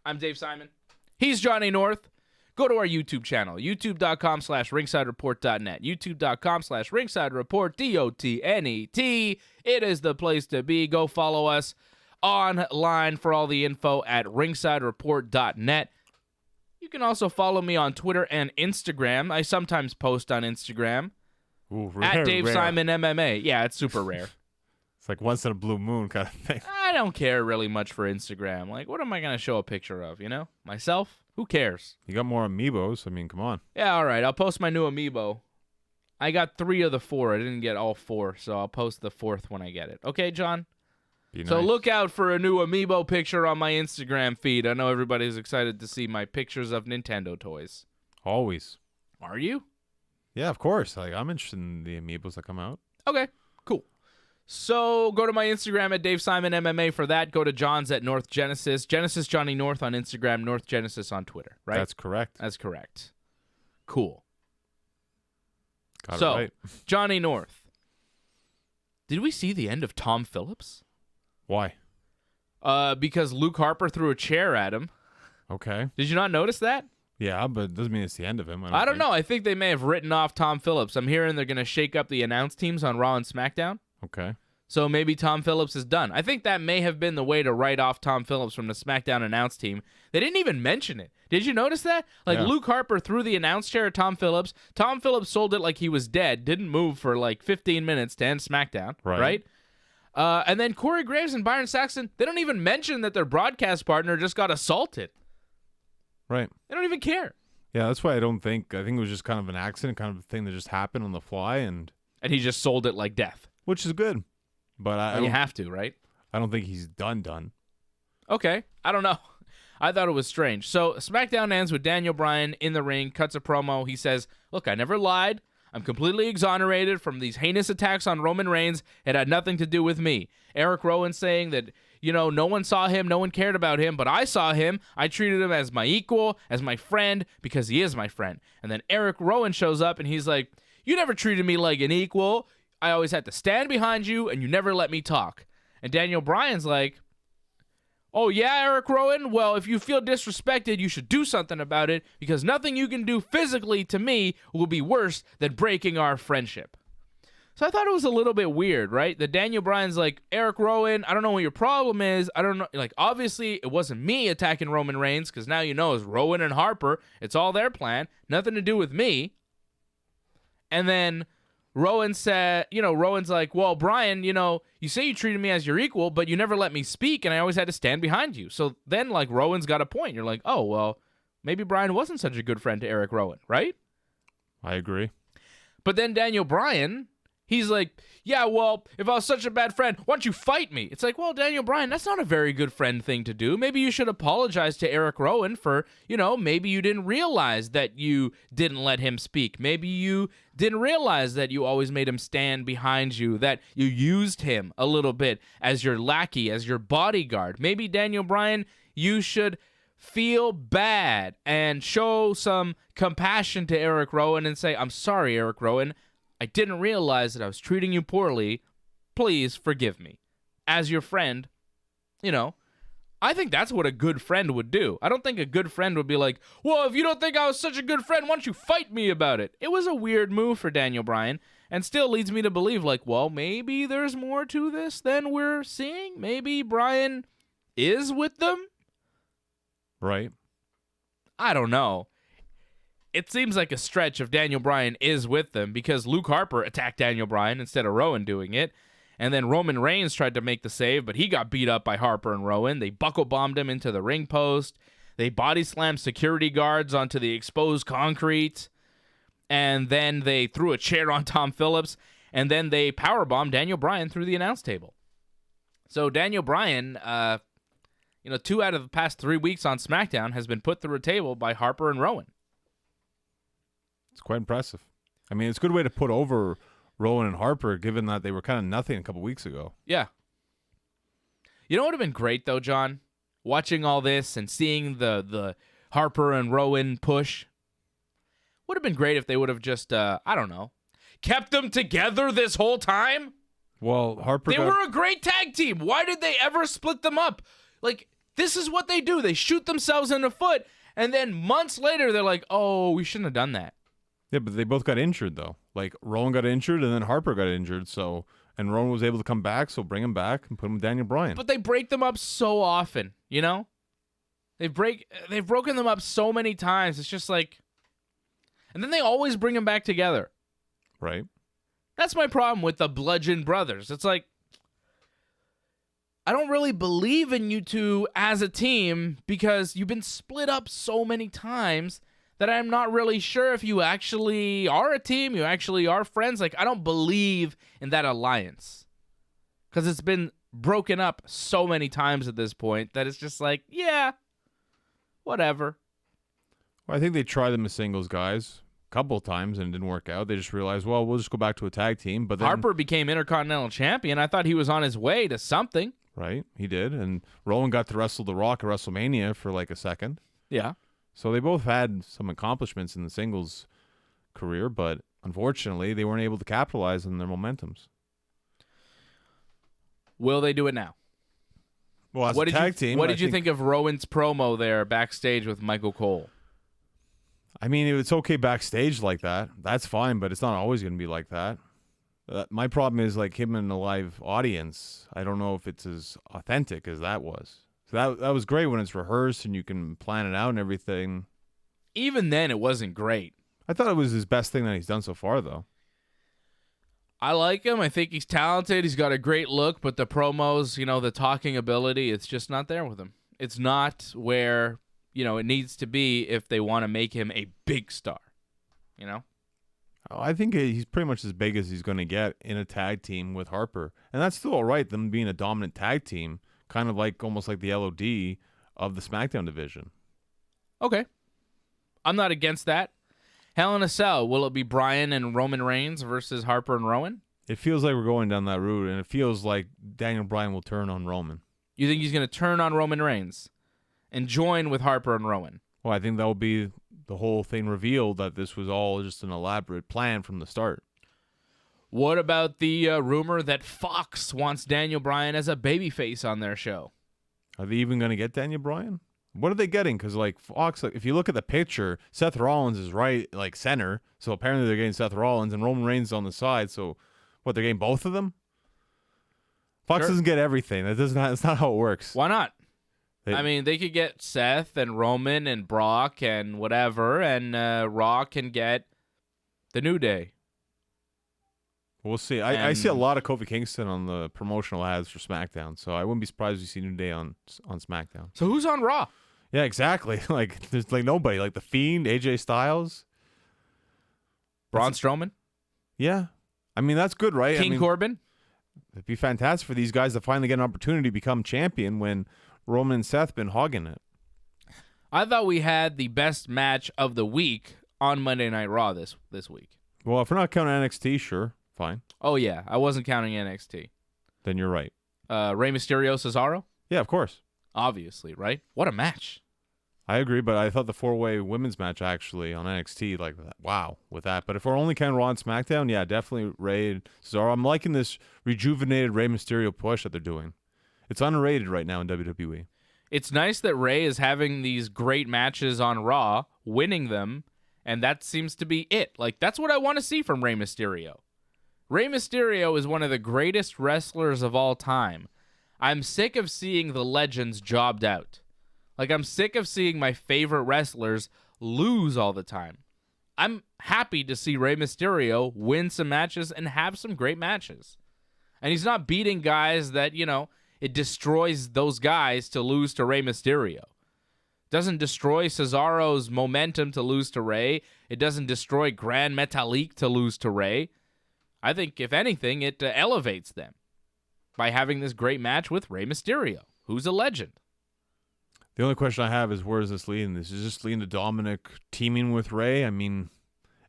I'm Dave Simon. He's Johnny North. Go to our YouTube channel, youtube.com/ringsidereport.net, youtube.com/ringsidereport, DOTNET. It is the place to be. Go follow us online for all the info at ringsidereport.net. You can also follow me on Twitter and Instagram. I sometimes post on Instagram. Ooh, at Dave rare. Simon MMA. Yeah, it's super rare. It's like once in a blue moon kind of thing. I don't care really much for Instagram. Like, what am I going to show a picture of, Myself? Who cares? You got more amiibos. I mean, come on. Yeah, all right. I'll post my new amiibo. I got 3 of the 4. I didn't get all 4, so I'll post the 4th when I get it. Okay, John? So look out for a new amiibo picture on my Instagram feed. I know everybody's excited to see my pictures of Nintendo toys. Always. Are you? Yeah, of course. Like, I'm interested in the amiibos that come out. Okay, cool. So go to my Instagram at Dave Simon MMA for that. Go to John's at North Genesis. Genesis Johnny North on Instagram, North Genesis on Twitter, right? That's correct. That's correct. Cool. Got it right. Johnny North. Did we see the end of Tom Phillips? Why? Because Luke Harper threw a chair at him. Okay. Did you not notice that? Yeah, but it doesn't mean it's the end of him. I don't know. I think they may have written off Tom Phillips. I'm hearing they're going to shake up the announce teams on Raw and SmackDown. Okay. So maybe Tom Phillips is done. I think that may have been the way to write off Tom Phillips from the SmackDown announce team. They didn't even mention it. Did you notice that? Like, Yeah. Luke Harper threw the announce chair at Tom Phillips. Tom Phillips sold it like he was dead, didn't move for like 15 minutes to end SmackDown, right? And then Corey Graves and Byron Saxton, they don't even mention that their broadcast partner just got assaulted. Right. They don't even care. Yeah, that's why I think it was just kind of an accident, kind of a thing that just happened on the fly, and he just sold it like death. which is good. But You have to, right? I don't think he's done. Okay. I don't know. I thought it was strange. So SmackDown ends with Daniel Bryan in the ring, cuts a promo. He says, look, I never lied. I'm completely exonerated from these heinous attacks on Roman Reigns. It had nothing to do with me. Eric Rowan saying that, no one saw him, no one cared about him, but I saw him. I treated him as my equal, as my friend, because he is my friend. And then Eric Rowan shows up, and he's like, you never treated me like an equal. I always had to stand behind you, and you never let me talk. And Daniel Bryan's like, oh, yeah, Eric Rowan? Well, if you feel disrespected, you should do something about it, because nothing you can do physically to me will be worse than breaking our friendship. So I thought it was a little bit weird, right? That Daniel Bryan's like, Eric Rowan, I don't know what your problem is. I don't know. Like, obviously, it wasn't me attacking Roman Reigns, because now it's Rowan and Harper. It's all their plan. Nothing to do with me. And then Rowan said, Rowan's like, well, Bryan, you say you treated me as your equal, but you never let me speak, and I always had to stand behind you. So then, like, Rowan's got a point. You're like, oh, well, maybe Bryan wasn't such a good friend to Eric Rowan, right? I agree. But then Daniel Bryan, he's like, yeah, well, if I was such a bad friend, why don't you fight me? It's like, well, Daniel Bryan, that's not a very good friend thing to do. Maybe you should apologize to Eric Rowan for, maybe you didn't realize that you didn't let him speak. Maybe you didn't realize that you always made him stand behind you, that you used him a little bit as your lackey, as your bodyguard. Maybe, Daniel Bryan, you should feel bad and show some compassion to Eric Rowan and say, I'm sorry, Eric Rowan. I didn't realize that I was treating you poorly. Please forgive me. As your friend, I think that's what a good friend would do. I don't think a good friend would be like, well, if you don't think I was such a good friend, why don't you fight me about it? It was a weird move for Daniel Bryan, and still leads me to believe, like, well, maybe there's more to this than we're seeing. Maybe Bryan is with them? Right. I don't know. It seems like a stretch if Daniel Bryan is with them, because Luke Harper attacked Daniel Bryan instead of Rowan doing it. And then Roman Reigns tried to make the save, but he got beat up by Harper and Rowan. They buckle bombed him into the ring post. They body slammed security guards onto the exposed concrete. And then they threw a chair on Tom Phillips. And then they powerbombed Daniel Bryan through the announce table. So Daniel Bryan, 2 out of the past 3 weeks on SmackDown has been put through a table by Harper and Rowan. It's quite impressive. I mean, it's a good way to put over Rowan and Harper, given that they were kind of nothing a couple weeks ago. Yeah. You know what would have been great, though, John? Watching all this and seeing the Harper and Rowan push. Would have been great if they would have just, kept them together this whole time. Well, They were a great tag team. Why did they ever split them up? Like, this is what they do. They shoot themselves in the foot, and then months later, they're like, oh, we shouldn't have done that. Yeah, but they both got injured, though. Like, Rowan got injured, and then Harper got injured, and Rowan was able to come back, so bring him back and put him with Daniel Bryan. But they break them up so often, They've broken them up so many times. It's just like, and then they always bring them back together. Right. That's my problem with the Bludgeon Brothers. It's like, I don't really believe in you two as a team because you've been split up so many times that I'm not really sure if you actually are a team, you actually are friends. Like, I don't believe in that alliance because it's been broken up so many times at this point that it's just like, yeah, whatever. Well, I think they try them as singles guys couple of times and it didn't work out. They just realized, well, we'll just go back to a tag team. But then, Harper became Intercontinental Champion. I thought he was on his way to something. Right, he did. And Rowan got to wrestle The Rock at WrestleMania for like a second. Yeah. So they both had some accomplishments in the singles career, but unfortunately, they weren't able to capitalize on their momentums. Will they do it now? Well, as a tag team, what did you think of Rowan's promo there backstage with Michael Cole? I mean, it's okay backstage like that. That's fine, but it's not always going to be like that. My problem is like him in a live audience. I don't know if it's as authentic as that was. So that was great when it's rehearsed and you can plan it out and everything. Even then, it wasn't great. I thought it was his best thing that he's done so far, though. I like him. I think he's talented. He's got a great look, but the promos, the talking ability, it's just not there with him. It's not where, it needs to be if they want to make him a big star, I think he's pretty much as big as he's going to get in a tag team with Harper. And that's still all right, them being a dominant tag team, kind of like almost like the LOD of the SmackDown division. Okay. I'm not against that. Hell in a Cell, will it be Bryan and Roman Reigns versus Harper and Rowan? It feels like we're going down that route, and it feels like Daniel Bryan will turn on Roman. You think he's going to turn on Roman Reigns and join with Harper and Rowan? Well, I think that will be the whole thing revealed, that this was all just an elaborate plan from the start. What about the rumor that Fox wants Daniel Bryan as a babyface on their show? Are they even going to get Daniel Bryan? What are they getting? Because like Fox, if you look at the picture, Seth Rollins is right like center. So apparently they're getting Seth Rollins and Roman Reigns on the side. So what, they're getting both of them? Fox doesn't get everything. That's not how it works. Why not? They could get Seth and Roman and Brock and whatever, and Raw can get the New Day. We'll see. I see a lot of Kofi Kingston on the promotional ads for SmackDown, so I wouldn't be surprised if you see New Day on SmackDown. So who's on Raw? Yeah, exactly. Like there's like nobody. Like The Fiend, AJ Styles, Braun Strowman. Yeah, I mean that's good, right? King Corbin. It'd be fantastic for these guys to finally get an opportunity to become champion when Roman and Seth been hogging it. I thought we had the best match of the week on Monday Night Raw this week. Well, if we're not counting NXT, sure, fine. Oh yeah, I wasn't counting NXT. Then you're right. Rey Mysterio, Cesaro? Yeah, of course. Obviously, right? What a match. I agree, but I thought the 4-way women's match actually on NXT, like, wow, with that. But if we're only counting Raw and SmackDown, yeah, definitely Rey and Cesaro. I'm liking this rejuvenated Rey Mysterio push that they're doing. It's underrated right now in WWE. It's nice that Rey is having these great matches on Raw, winning them, and that seems to be it. Like, that's what I want to see from Rey Mysterio. Rey Mysterio is one of the greatest wrestlers of all time. I'm sick of seeing the legends jobbed out. Like, I'm sick of seeing my favorite wrestlers lose all the time. I'm happy to see Rey Mysterio win some matches and have some great matches. And he's not beating guys that, it destroys those guys to lose to Rey Mysterio. It doesn't destroy Cesaro's momentum to lose to Rey. It doesn't destroy Grand Metalik to lose to Rey. I think, if anything, it elevates them by having this great match with Rey Mysterio, who's a legend. The only question I have is, where is this leading? This is just leading to Dominic teaming with Rey. I mean,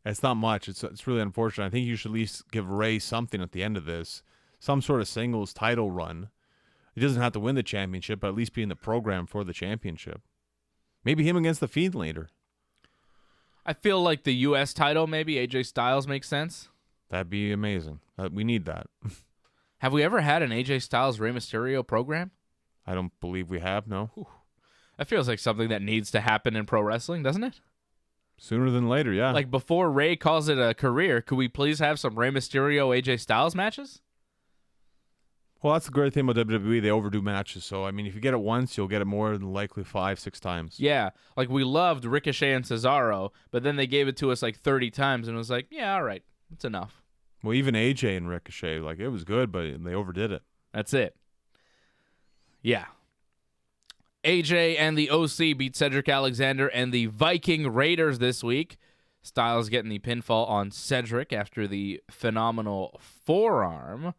it's not much. It's really unfortunate. I think you should at least give Rey something at the end of this, some sort of singles title run. He doesn't have to win the championship, but at least be in the program for the championship. Maybe him against the Fiend later. I feel like the U.S. title, maybe AJ Styles, makes sense. That'd be amazing. We need that. Have we ever had an AJ Styles Rey Mysterio program? I don't believe we have, no. Whew. That feels like something that needs to happen in pro wrestling, doesn't it? Sooner than later, yeah. Like, before Rey calls it a career, could we please have some Rey Mysterio AJ Styles matches? Well, that's the great thing about WWE. They overdo matches. So, I mean, if you get it once, you'll get it more than likely 5-6 times. Yeah. Like, we loved Ricochet and Cesaro, but then they gave it to us like 30 times, and it was like, yeah, all right, it's enough. Well, even AJ and Ricochet, like, it was good, but they overdid it. That's it. Yeah. AJ and the OC beat Cedric Alexander and the Viking Raiders this week. Styles getting the pinfall on Cedric after the phenomenal forearm.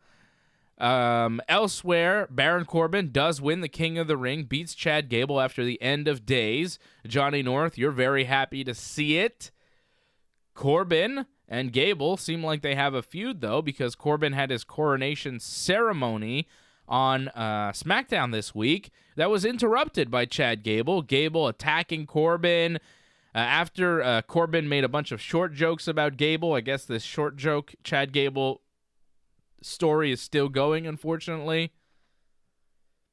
Elsewhere, Baron Corbin does win the King of the Ring, beats Chad Gable after the end of days. Johnny North, you're very happy to see it. Corbin and Gable seem like they have a feud, though, because Corbin had his coronation ceremony on Smackdown this week that was interrupted by Chad Gable. Gable attacking Corbin after Corbin made a bunch of short jokes about Gable. I guess this short joke Chad Gable story is still going, unfortunately.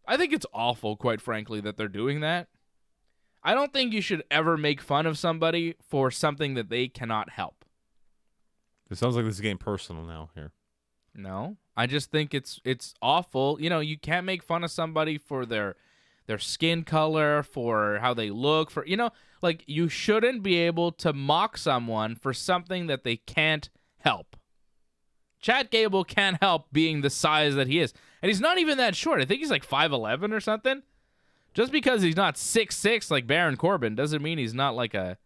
I think it's awful, quite frankly, that they're doing that. I don't think you should ever make fun of somebody for something that they cannot help. It sounds like this is getting personal now here. No, I just think it's awful. You know, you can't make fun of somebody for their skin color, for how they look, for, you know, like, you shouldn't be able to mock someone for something that they can't help. Chad Gable can't help being the size that he is. And he's not even that short. I think he's like 5'11" or something. Just because he's not 6'6" like Baron Corbin doesn't mean he's not like a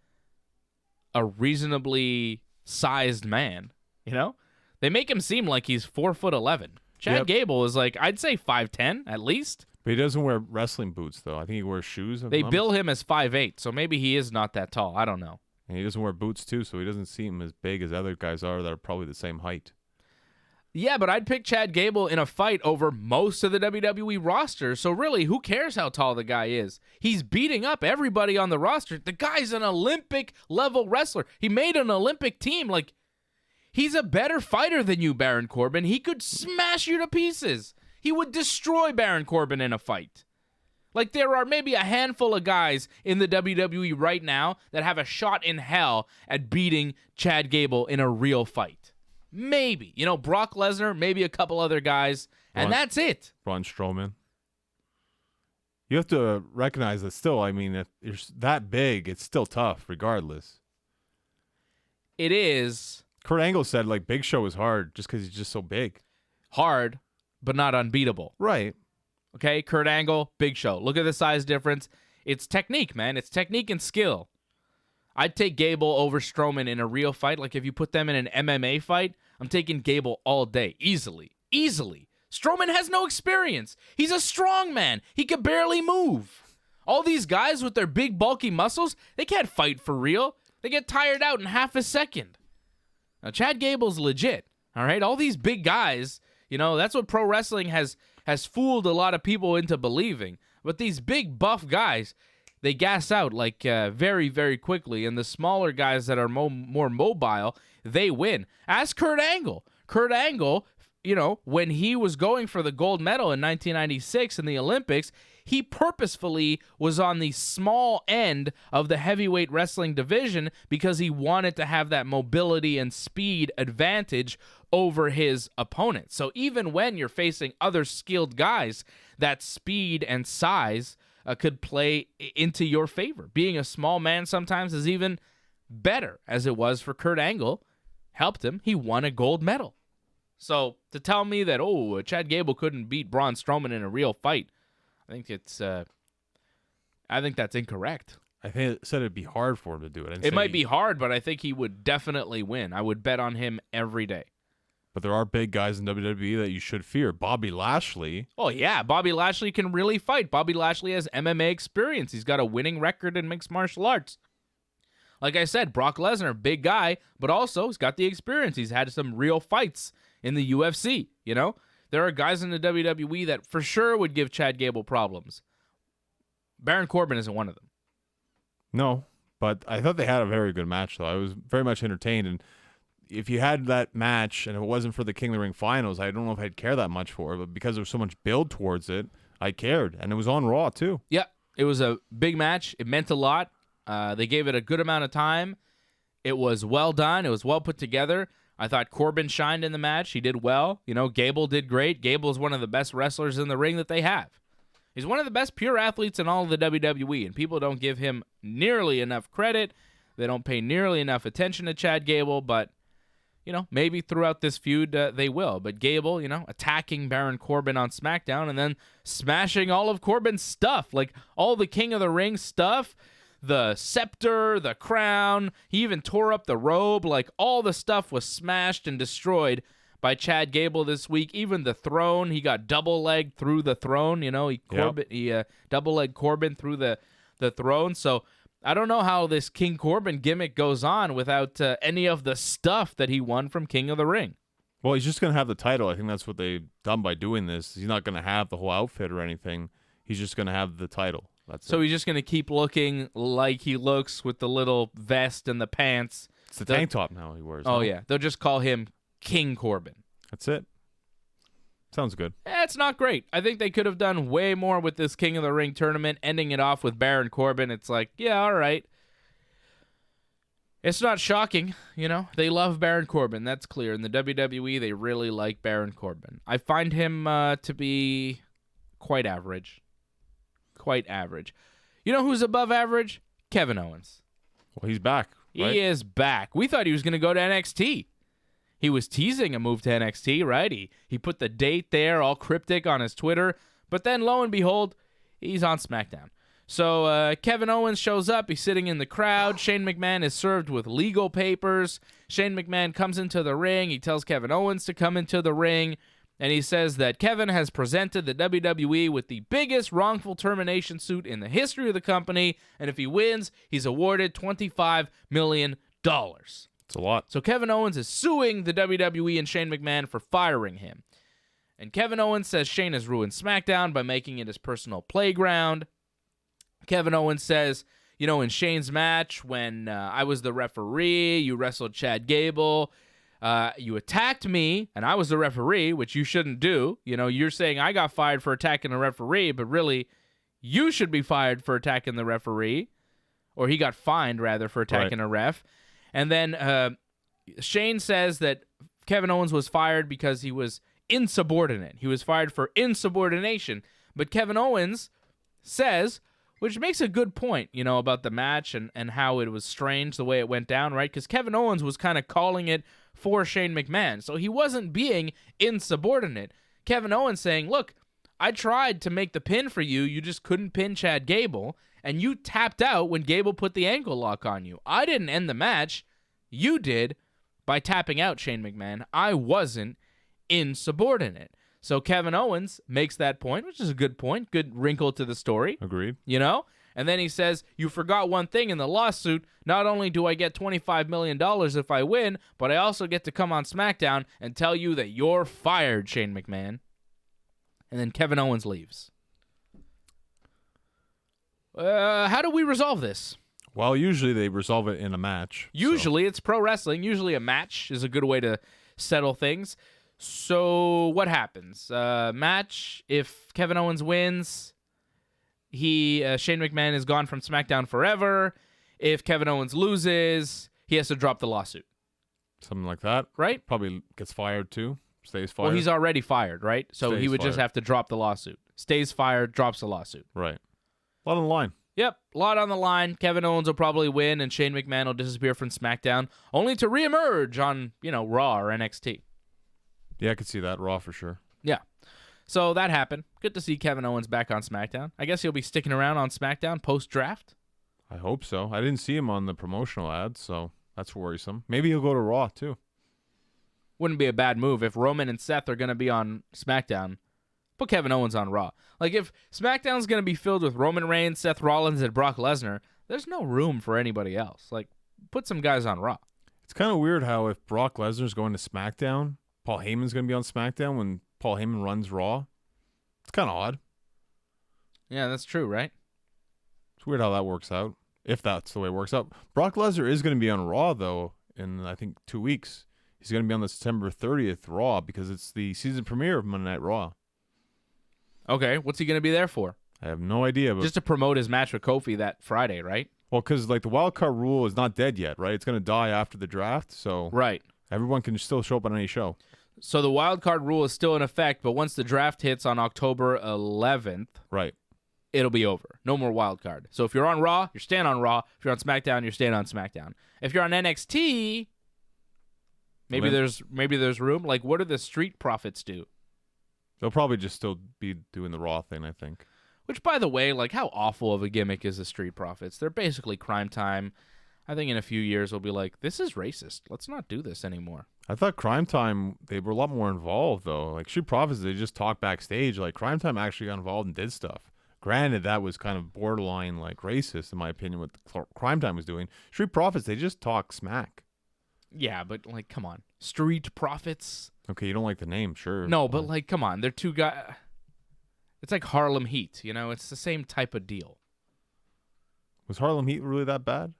reasonably sized man, you know? They make him seem like he's 4'11". Chad Gable is like, I'd say 5'10" at least. But he doesn't wear wrestling boots, though. I think he wears shoes. They bill him as 5'8", so maybe he is not that tall. I don't know. And he doesn't wear boots, too, so he doesn't seem as big as other guys are that are probably the same height. Yeah, but I'd pick Chad Gable in a fight over most of the WWE roster, so really, who cares how tall the guy is? He's beating up everybody on the roster. The guy's an Olympic-level wrestler. He made an Olympic team. Like, he's a better fighter than you, Baron Corbin. He could smash you to pieces. He would destroy Baron Corbin in a fight. Like, there are maybe a handful of guys in the WWE right now that have a shot in hell at beating Chad Gable in a real fight. Maybe. You know, Brock Lesnar, maybe a couple other guys, and that's it. Braun Strowman. You have to recognize that still, I mean, if you're that big, it's still tough regardless. It is. Kurt Angle said, like, Big Show is hard just because he's just so big. Hard, but not unbeatable. Right. Okay, Kurt Angle, Big Show. Look at the size difference. It's technique, man. It's technique and skill. I'd take Gable over Strowman in a real fight. Like, if you put them in an MMA fight, I'm taking Gable all day. Easily. Easily. Strowman has no experience. He's a strong man. He could barely move. All these guys with their big, bulky muscles, they can't fight for real. They get tired out in half a second. Now, Chad Gable's legit, all right? All these big guys, you know, that's what pro wrestling has fooled a lot of people into believing. But these big, buff guys, they gas out like very, very quickly, and the smaller guys that are more mobile, they win. Ask Kurt Angle. Kurt Angle, you know, when he was going for the gold medal in 1996 in the Olympics, he purposefully was on the small end of the heavyweight wrestling division because he wanted to have that mobility and speed advantage over his opponent. So even when you're facing other skilled guys, that speed and size could play into your favor. Being a small man sometimes is even better, as it was for Kurt Angle. Helped him. He won a gold medal. So to tell me that, Chad Gable couldn't beat Braun Strowman in a real fight, I think that's incorrect. I think it said it'd be hard for him to do it. It might be hard, but I think he would definitely win. I would bet on him every day. But there are big guys in WWE that you should fear. Bobby Lashley. Oh, yeah. Bobby Lashley can really fight. Bobby Lashley has MMA experience. He's got a winning record in mixed martial arts. Like I said, Brock Lesnar, big guy, but also he's got the experience. He's had some real fights in the UFC, you know? There are guys in the WWE that for sure would give Chad Gable problems. Baron Corbin isn't one of them. No, but I thought they had a very good match, though. I was very much entertained, and if you had that match and if it wasn't for the King of the Ring finals, I don't know if I'd care that much for it, but because there was so much build towards it, I cared, and it was on Raw, too. Yeah, it was a big match. It meant a lot. They gave it a good amount of time. It was well done. It was well put together. I thought Corbin shined in the match. He did well. You know, Gable did great. Gable is one of the best wrestlers in the ring that they have. He's one of the best pure athletes in all of the WWE, and people don't give him nearly enough credit. They don't pay nearly enough attention to Chad Gable, but, you know, maybe throughout this feud they will. But Gable, you know, attacking Baron Corbin on SmackDown and then smashing all of Corbin's stuff, like all the King of the Ring stuff, the scepter, the crown. He even tore up the robe. Like, all the stuff was smashed and destroyed by Chad Gable this week. Even the throne, he got double-legged through the throne. You know, he double-legged Corbin through the throne. So I don't know how this King Corbin gimmick goes on without any of the stuff that he won from King of the Ring. Well, he's just going to have the title. I think that's what they've done by doing this. He's not going to have the whole outfit or anything. He's just going to have the title. So he's just going to keep looking like he looks with the little vest and the pants. It's the tank top now he wears. Oh, yeah. They'll just call him King Corbin. That's it. Sounds good. It's not great. I think they could have done way more with this King of the Ring tournament, ending it off with Baron Corbin. It's like, yeah, all right. It's not shocking, you know. They love Baron Corbin. That's clear. In the WWE, they really like Baron Corbin. I find him to be quite average. Quite average. You know who's above average? Kevin Owens. Well, he's back. Right? He is back. We thought he was going to go to NXT. He was teasing a move to NXT, right? He put the date there, all cryptic on his Twitter. But then, lo and behold, he's on SmackDown. So Kevin Owens shows up. He's sitting in the crowd. Shane McMahon is served with legal papers. Shane McMahon comes into the ring. He tells Kevin Owens to come into the ring. And he says that Kevin has presented the WWE with the biggest wrongful termination suit in the history of the company. And if he wins, he's awarded $25 million. It's a lot. So Kevin Owens is suing the WWE and Shane McMahon for firing him. And Kevin Owens says Shane has ruined SmackDown by making it his personal playground. Kevin Owens says, you know, in Shane's match, when I was the referee, you wrestled Chad Gable, you attacked me, and I was the referee, which you shouldn't do. You know, you're saying I got fired for attacking the referee, but really, you should be fired for attacking the referee. Or he got fined, rather, for attacking a ref. And then Shane says that Kevin Owens was fired because he was insubordinate. He was fired for insubordination. But Kevin Owens says, which makes a good point, you know, about the match and how it was strange the way it went down, right? Because Kevin Owens was kind of calling it for Shane McMahon. So he wasn't being insubordinate. Kevin Owens saying, look, I tried to make the pin for you. You just couldn't pin Chad Gable. And you tapped out when Gable put the ankle lock on you. I didn't end the match. You did by tapping out Shane McMahon. I wasn't insubordinate. So Kevin Owens makes that point, which is a good point. Good wrinkle to the story. Agreed. You know? And then he says, you forgot one thing in the lawsuit. Not only do I get $25 million if I win, but I also get to come on SmackDown and tell you that you're fired, Shane McMahon. And then Kevin Owens leaves. How do we resolve this? Well, usually they resolve it in a match. Usually it's pro wrestling. Usually a match is a good way to settle things. So what happens? Match, if Kevin Owens wins, Shane McMahon is gone from SmackDown forever. If Kevin Owens loses, he has to drop the lawsuit. Something like that. Right? Probably gets fired too. Stays fired. Well, he's already fired, right? So he would just have to drop the lawsuit. Stays fired, drops the lawsuit. Right. A lot on the line. Yep, a lot on the line. Kevin Owens will probably win, and Shane McMahon will disappear from SmackDown, only to reemerge on, Raw or NXT. Yeah, I could see that. Raw for sure. Yeah. So that happened. Good to see Kevin Owens back on SmackDown. I guess he'll be sticking around on SmackDown post-draft. I hope so. I didn't see him on the promotional ads, so that's worrisome. Maybe he'll go to Raw, too. Wouldn't be a bad move if Roman and Seth are going to be on SmackDown. Put Kevin Owens on Raw. Like, if SmackDown's going to be filled with Roman Reigns, Seth Rollins, and Brock Lesnar, there's no room for anybody else. Like, put some guys on Raw. It's kind of weird how if Brock Lesnar's going to SmackDown, Paul Heyman's going to be on SmackDown when Paul Heyman runs Raw. It's kind of odd. Yeah, that's true, right? It's weird how that works out, if that's the way it works out. Brock Lesnar is going to be on Raw, though, in, I think, 2 weeks. He's going to be on the September 30th Raw because it's the season premiere of Monday Night Raw. Okay, what's he going to be there for? I have no idea. But just to promote his match with Kofi that Friday, right? Well, because like the wild card rule is not dead yet, right? It's going to die after the draft, so right. Everyone can still show up on any show. So the wild card rule is still in effect, but once the draft hits on October 11th, right, it'll be over. No more wild card. So if you're on Raw, you're staying on Raw. If you're on SmackDown, you're staying on SmackDown. If you're on NXT, maybe there's room. Like, what do the Street Profits do? They'll probably just still be doing the Raw thing, I think. Which, by the way, like, how awful of a gimmick is the Street Profits? They're basically Crime Time. I think in a few years we'll be like, this is racist. Let's not do this anymore. I thought Crime Time, they were a lot more involved, though. Like, Street Profits, they just talk backstage. Like, Crime Time actually got involved and did stuff. Granted, that was kind of borderline like racist, in my opinion, what the Crime Time was doing. Street Profits, they just talk smack. Yeah, but like, come on. Street Profits? Okay, you don't like the name, sure. No, but like, come on. They're two guys. It's like Harlem Heat, you know? It's the same type of deal. Was Harlem Heat really that bad?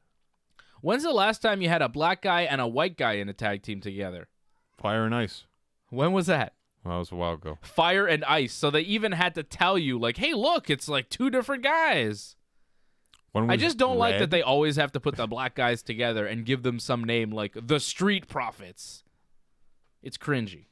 When's the last time you had a black guy and a white guy in a tag team together? Fire and Ice. When was that? Well, that was a while ago. Fire and Ice. So they even had to tell you, like, hey, look, it's like two different guys. I just don't like that they always have to put the black guys together and give them some name like the Street Profits. It's cringy.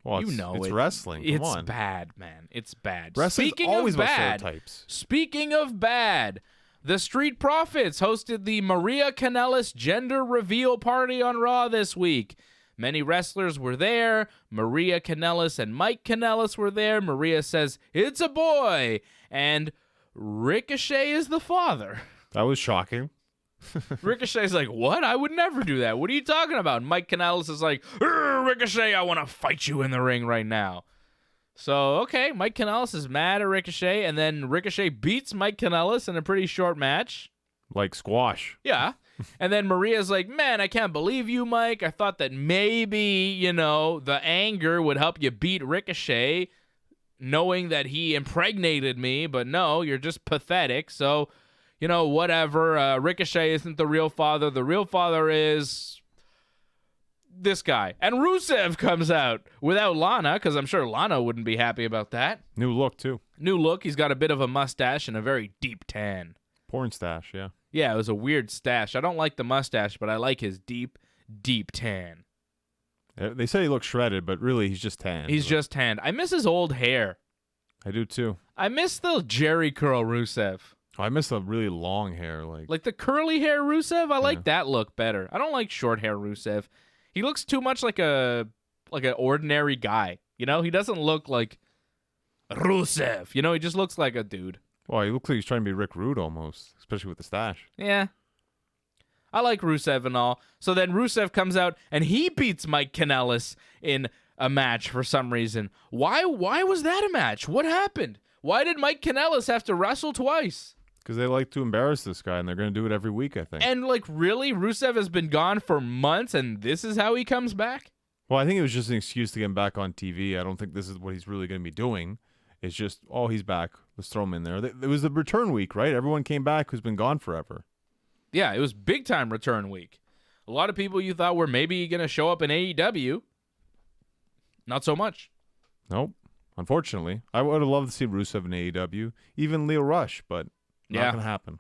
Well, it's wrestling. Come It's on. bad, man. It's bad. Wrestling's always about stereotypes. Speaking of bad, the Street Profits hosted the Maria Kanellis gender reveal party on Raw this week. Many wrestlers were there. Maria Kanellis and Mike Kanellis were there. Maria says, "It's a boy." And Ricochet is the father. That was shocking. Ricochet's like, what? I would never do that. What are you talking about? And Mike Kanellis is like, Ricochet, I want to fight you in the ring right now. So, okay, Mike Kanellis is mad at Ricochet, and then Ricochet beats Mike Kanellis in a pretty short match. Like squash. Yeah. And then Maria's like, man, I can't believe you, Mike. I thought that maybe, the anger would help you beat Ricochet, knowing that he impregnated me, but no, you're just pathetic. So, whatever. Ricochet isn't the real father. The real father is this guy. And Rusev comes out without Lana, because I'm sure Lana wouldn't be happy about that. New look, too. New look. He's got a bit of a mustache and a very deep tan. Porn stash, yeah. Yeah, it was a weird stash. I don't like the mustache, but I like his deep, deep tan. They say he looks shredded, but really he's just tan. He's just tanned. I miss his old hair. I do, too. I miss the Jerry curl Rusev. Oh, I miss the really long hair. Like the curly hair Rusev? I like that look better. I don't like short hair Rusev. He looks too much like an ordinary guy. He doesn't look like Rusev. He just looks like a dude. Well, he looks like he's trying to be Rick Rude almost, especially with the stash. Yeah. I like Rusev and all. So then Rusev comes out and he beats Mike Kanellis in a match for some reason. Why was that a match? What happened? Why did Mike Kanellis have to wrestle twice? Because they like to embarrass this guy, and they're going to do it every week, I think. And, really? Rusev has been gone for months, and this is how he comes back? Well, I think it was just an excuse to get him back on TV. I don't think this is what he's really going to be doing. It's just, he's back. Let's throw him in there. It was the return week, right? Everyone came back who's been gone forever. Yeah, it was big-time return week. A lot of people you thought were maybe going to show up in AEW. Not so much. Nope. Unfortunately. I would have loved to see Rusev in AEW. Even Leo Rush, but not going to happen.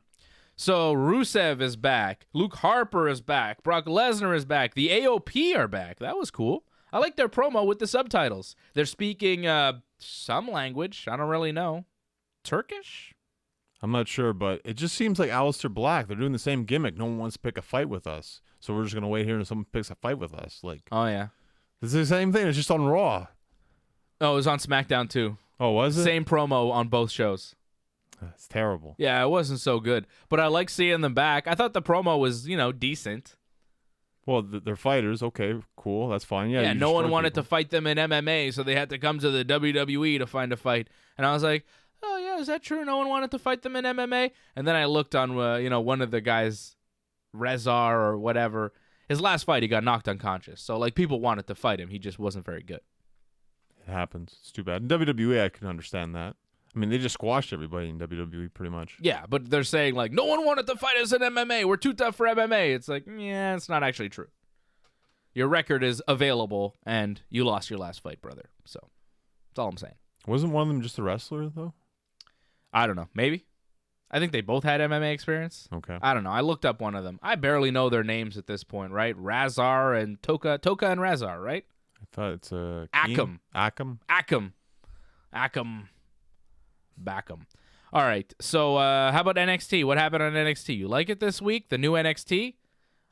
So Rusev is back. Luke Harper is back. Brock Lesnar is back. The AOP are back. That was cool. I like their promo with the subtitles. They're speaking some language. I don't really know. Turkish? I'm not sure, but it just seems like Aleister Black. They're doing the same gimmick. No one wants to pick a fight with us. So we're just going to wait here until someone picks a fight with us. Oh, yeah. This is the same thing. It's just on Raw. Oh, it was on SmackDown, too. Oh, was it? Same promo on both shows. It's terrible. Yeah, it wasn't so good. But I like seeing them back. I thought the promo was, decent. Well, they're fighters. Okay, cool. That's fine. Yeah, no one wanted to fight them in MMA, so they had to come to the WWE to find a fight. And I was like, oh, yeah, is that true? No one wanted to fight them in MMA? And then I looked on, one of the guys, Rezar or whatever. His last fight, he got knocked unconscious. So, people wanted to fight him. He just wasn't very good. It happens. It's too bad. In WWE, I can understand that. I mean, they just squashed everybody in WWE pretty much. Yeah, but they're saying, no one wanted to fight us in MMA. We're too tough for MMA. It's it's not actually true. Your record is available, and you lost your last fight, brother. So, that's all I'm saying. Wasn't one of them just a wrestler, though? I don't know. Maybe. I think they both had MMA experience. Okay. I don't know. I looked up one of them. I barely know their names at this point, right? Razar and Toka and Razar, right? I thought it's Akam. Backham. All right. So how about NXT? What happened on NXT? You like it this week? The new NXT?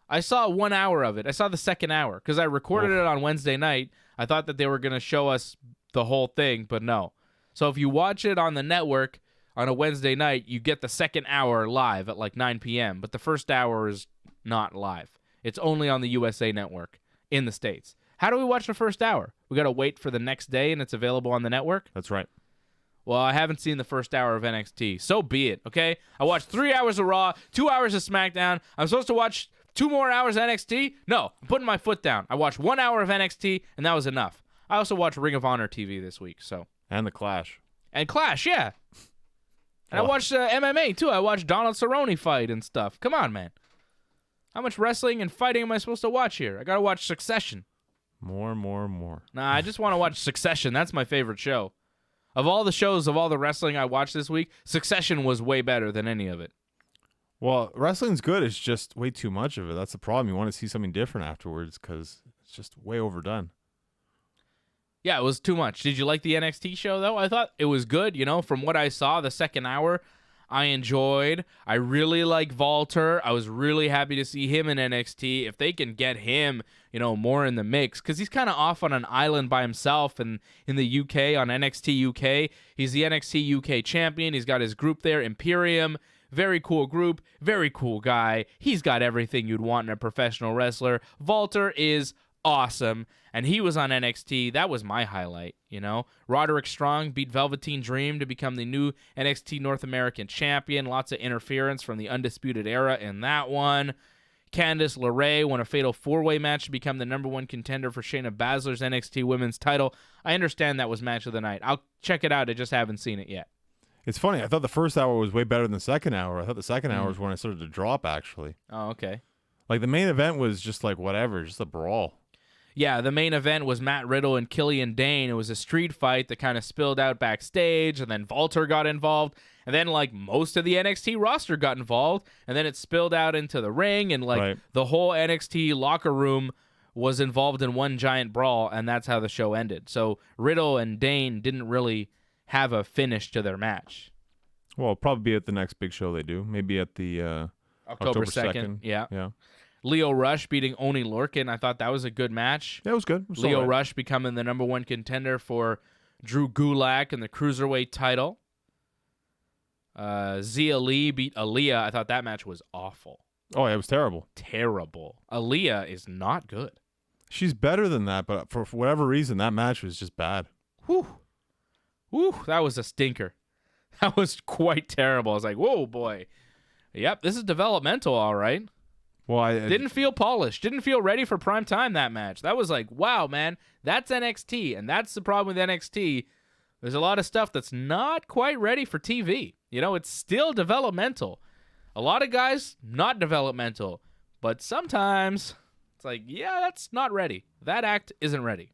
I saw 1 hour of it. I saw the second hour because I recorded it on Wednesday night. I thought that they were going to show us the whole thing, but no. So if you watch it on the network on a Wednesday night, you get the second hour live at 9 p.m., but the first hour is not live. It's only on the USA Network in the States. How do we watch the first hour? We got to wait for the next day and it's available on the network? That's right. Well, I haven't seen the first hour of NXT. So be it, okay? I watched 3 hours of Raw, 2 hours of SmackDown. I'm supposed to watch 2 more hours of NXT? No, I'm putting my foot down. I watched 1 hour of NXT, and that was enough. I also watched Ring of Honor TV this week, so. And the Clash. And Clash, yeah. And I watched MMA, too. I watched Donald Cerrone fight and stuff. Come on, man. How much wrestling and fighting am I supposed to watch here? I got to watch Succession. More. Nah, I just want to watch Succession. That's my favorite show. Of all the shows, of all the wrestling I watched this week, Succession was way better than any of it. Well, wrestling's good. It's just way too much of it. That's the problem. You want to see something different afterwards because it's just way overdone. Yeah, it was too much. Did you like the NXT show, though? I thought it was good. You know, from what I saw, the second hour, I enjoyed. I really like Walter. I was really happy to see him in NXT. If they can get him, you know, more in the mix, because he's kind of off on an island by himself and in the UK on NXT UK. He's the NXT UK champion. He's got his group there, Imperium. Very cool group. Very cool guy. He's got everything you'd want in a professional wrestler. Walter is awesome, and he was on NXT. That was my highlight, you know. Roderick Strong beat Velveteen Dream to become the new NXT North American champion. Lots of interference from the Undisputed Era in that one. Candice LeRae won a fatal 4-way match to become the #1 contender for Shayna Baszler's NXT Women's title. I understand that was match of the night. I'll check it out. I just haven't seen it yet. It's funny. I thought the first hour was way better than the second hour. I thought the second hour was when I started to drop, actually. Oh, okay. Like, the main event was just like whatever, just a brawl. Yeah, the main event was Matt Riddle and Killian Dane. It was a street fight that kind of spilled out backstage, and then Walter got involved, and then, like, most of the NXT roster got involved, and then it spilled out into the ring, and, like, the whole NXT locker room was involved in one giant brawl, and that's how the show ended. So Riddle and Dane didn't really have a finish to their match. Well, it'll probably be at the next big show they do. Maybe at the October 2nd. Yeah. Leo Rush beating Oney Lorcan. I thought that was a good match. Yeah, it was good. It was Leo Rush becoming the #1 contender for Drew Gulak in the Cruiserweight title. Zia Lee beat Aaliyah. I thought that match was awful. Oh, yeah, it was terrible. Terrible. Aaliyah is not good. She's better than that, but for whatever reason, that match was just bad. Whew, that was a stinker. That was quite terrible. I was like, whoa, boy. Yep, this is developmental, all right. Well, I didn't feel polished. Didn't feel ready for prime time, that match. That was like, wow, man, that's NXT. And that's the problem with NXT. There's a lot of stuff that's not quite ready for TV. You know, it's still developmental. A lot of guys, not developmental. But sometimes it's like, yeah, that's not ready. That act isn't ready.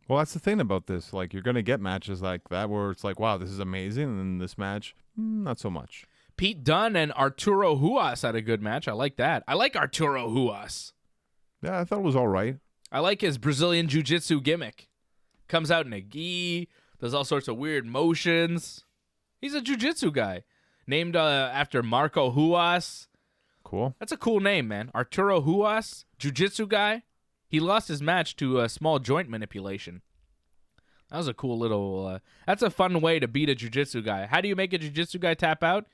Well, that's the thing about this. Like, you're going to get matches like that where it's like, wow, this is amazing. And then this match, not so much. Pete Dunne and Arturo Huas had a good match. I like that. I like Arturo Huas. Yeah, I thought it was all right. I like his Brazilian jiu-jitsu gimmick. Comes out in a gi, does all sorts of weird motions. He's a jiu-jitsu guy. Named after Marco Huas. Cool. That's a cool name, man. Arturo Huas, jiu-jitsu guy. He lost his match to small joint manipulation. That was a cool little... that's a fun way to beat a jiu-jitsu guy. How do you make a jiu-jitsu guy tap out?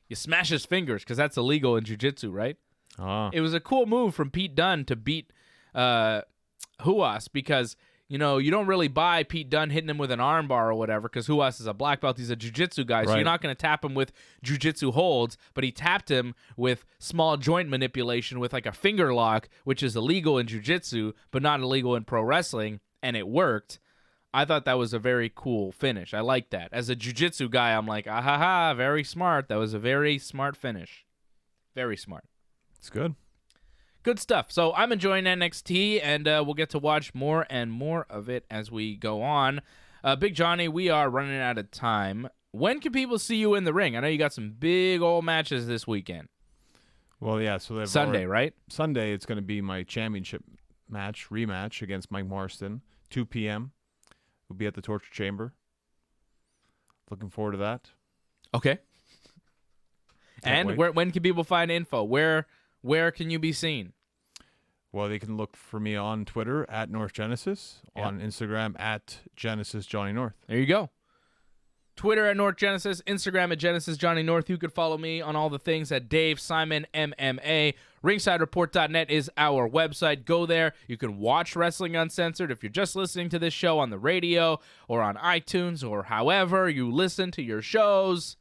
You smash his fingers, because that's illegal in jiu-jitsu, right? It was a cool move from Pete Dunne to beat Huas, because, you know, you don't really buy Pete Dunne hitting him with an armbar or whatever, because Huas is a black belt. He's a jiu-jitsu guy, so you're not going to tap him with jiu-jitsu holds, but he tapped him with small joint manipulation with like a finger lock, which is illegal in jiu-jitsu, but not illegal in pro wrestling, and it worked. I thought that was a very cool finish. I like that. As a jiu-jitsu guy, I'm like, very smart. That was a very smart finish. Very smart. It's good. Good stuff. So I'm enjoying NXT, and we'll get to watch more and more of it as we go on. Big Johnny, we are running out of time. When can people see you in the ring? I know you got some big old matches this weekend. Well, yeah. So Sunday, right? Sunday, it's going to be my championship rematch against Mike Marston, 2 p.m. We'll be at the Torture Chamber. Looking forward to that. Okay. And when can people find info? Where can you be seen? Well, they can look for me on Twitter at North Genesis, on Instagram at Genesis Johnny North. There you go. Twitter at North Genesis, Instagram at Genesis Johnny North. You could follow me on all the things at Dave Simon MMA. RingsideReport.net is our website. Go there. You can watch Wrestling Uncensored. If you're just listening to this show on the radio or on iTunes or however you listen to your shows,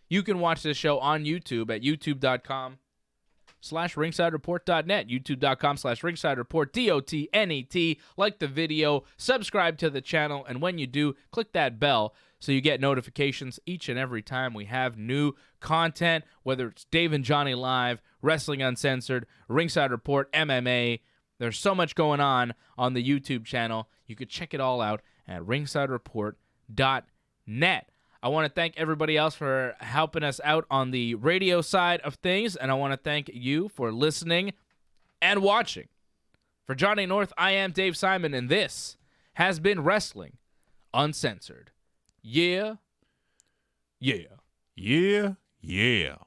you can watch this show on YouTube at youtube.com/ringsidereport.net, youtube.com/ringsidereport, DOTNET. Like the video, subscribe to the channel, and when you do, click that bell so you get notifications each and every time we have new content, whether it's Dave and Johnny Live, Wrestling Uncensored, Ringside Report, MMA. There's so much going on the YouTube channel. You could check it all out at ringsidereport.net. I want to thank everybody else for helping us out on the radio side of things, and I want to thank you for listening and watching. For Johnny North, I am Dave Simon, and this has been Wrestling Uncensored. Yeah. Yeah. Yeah. Yeah.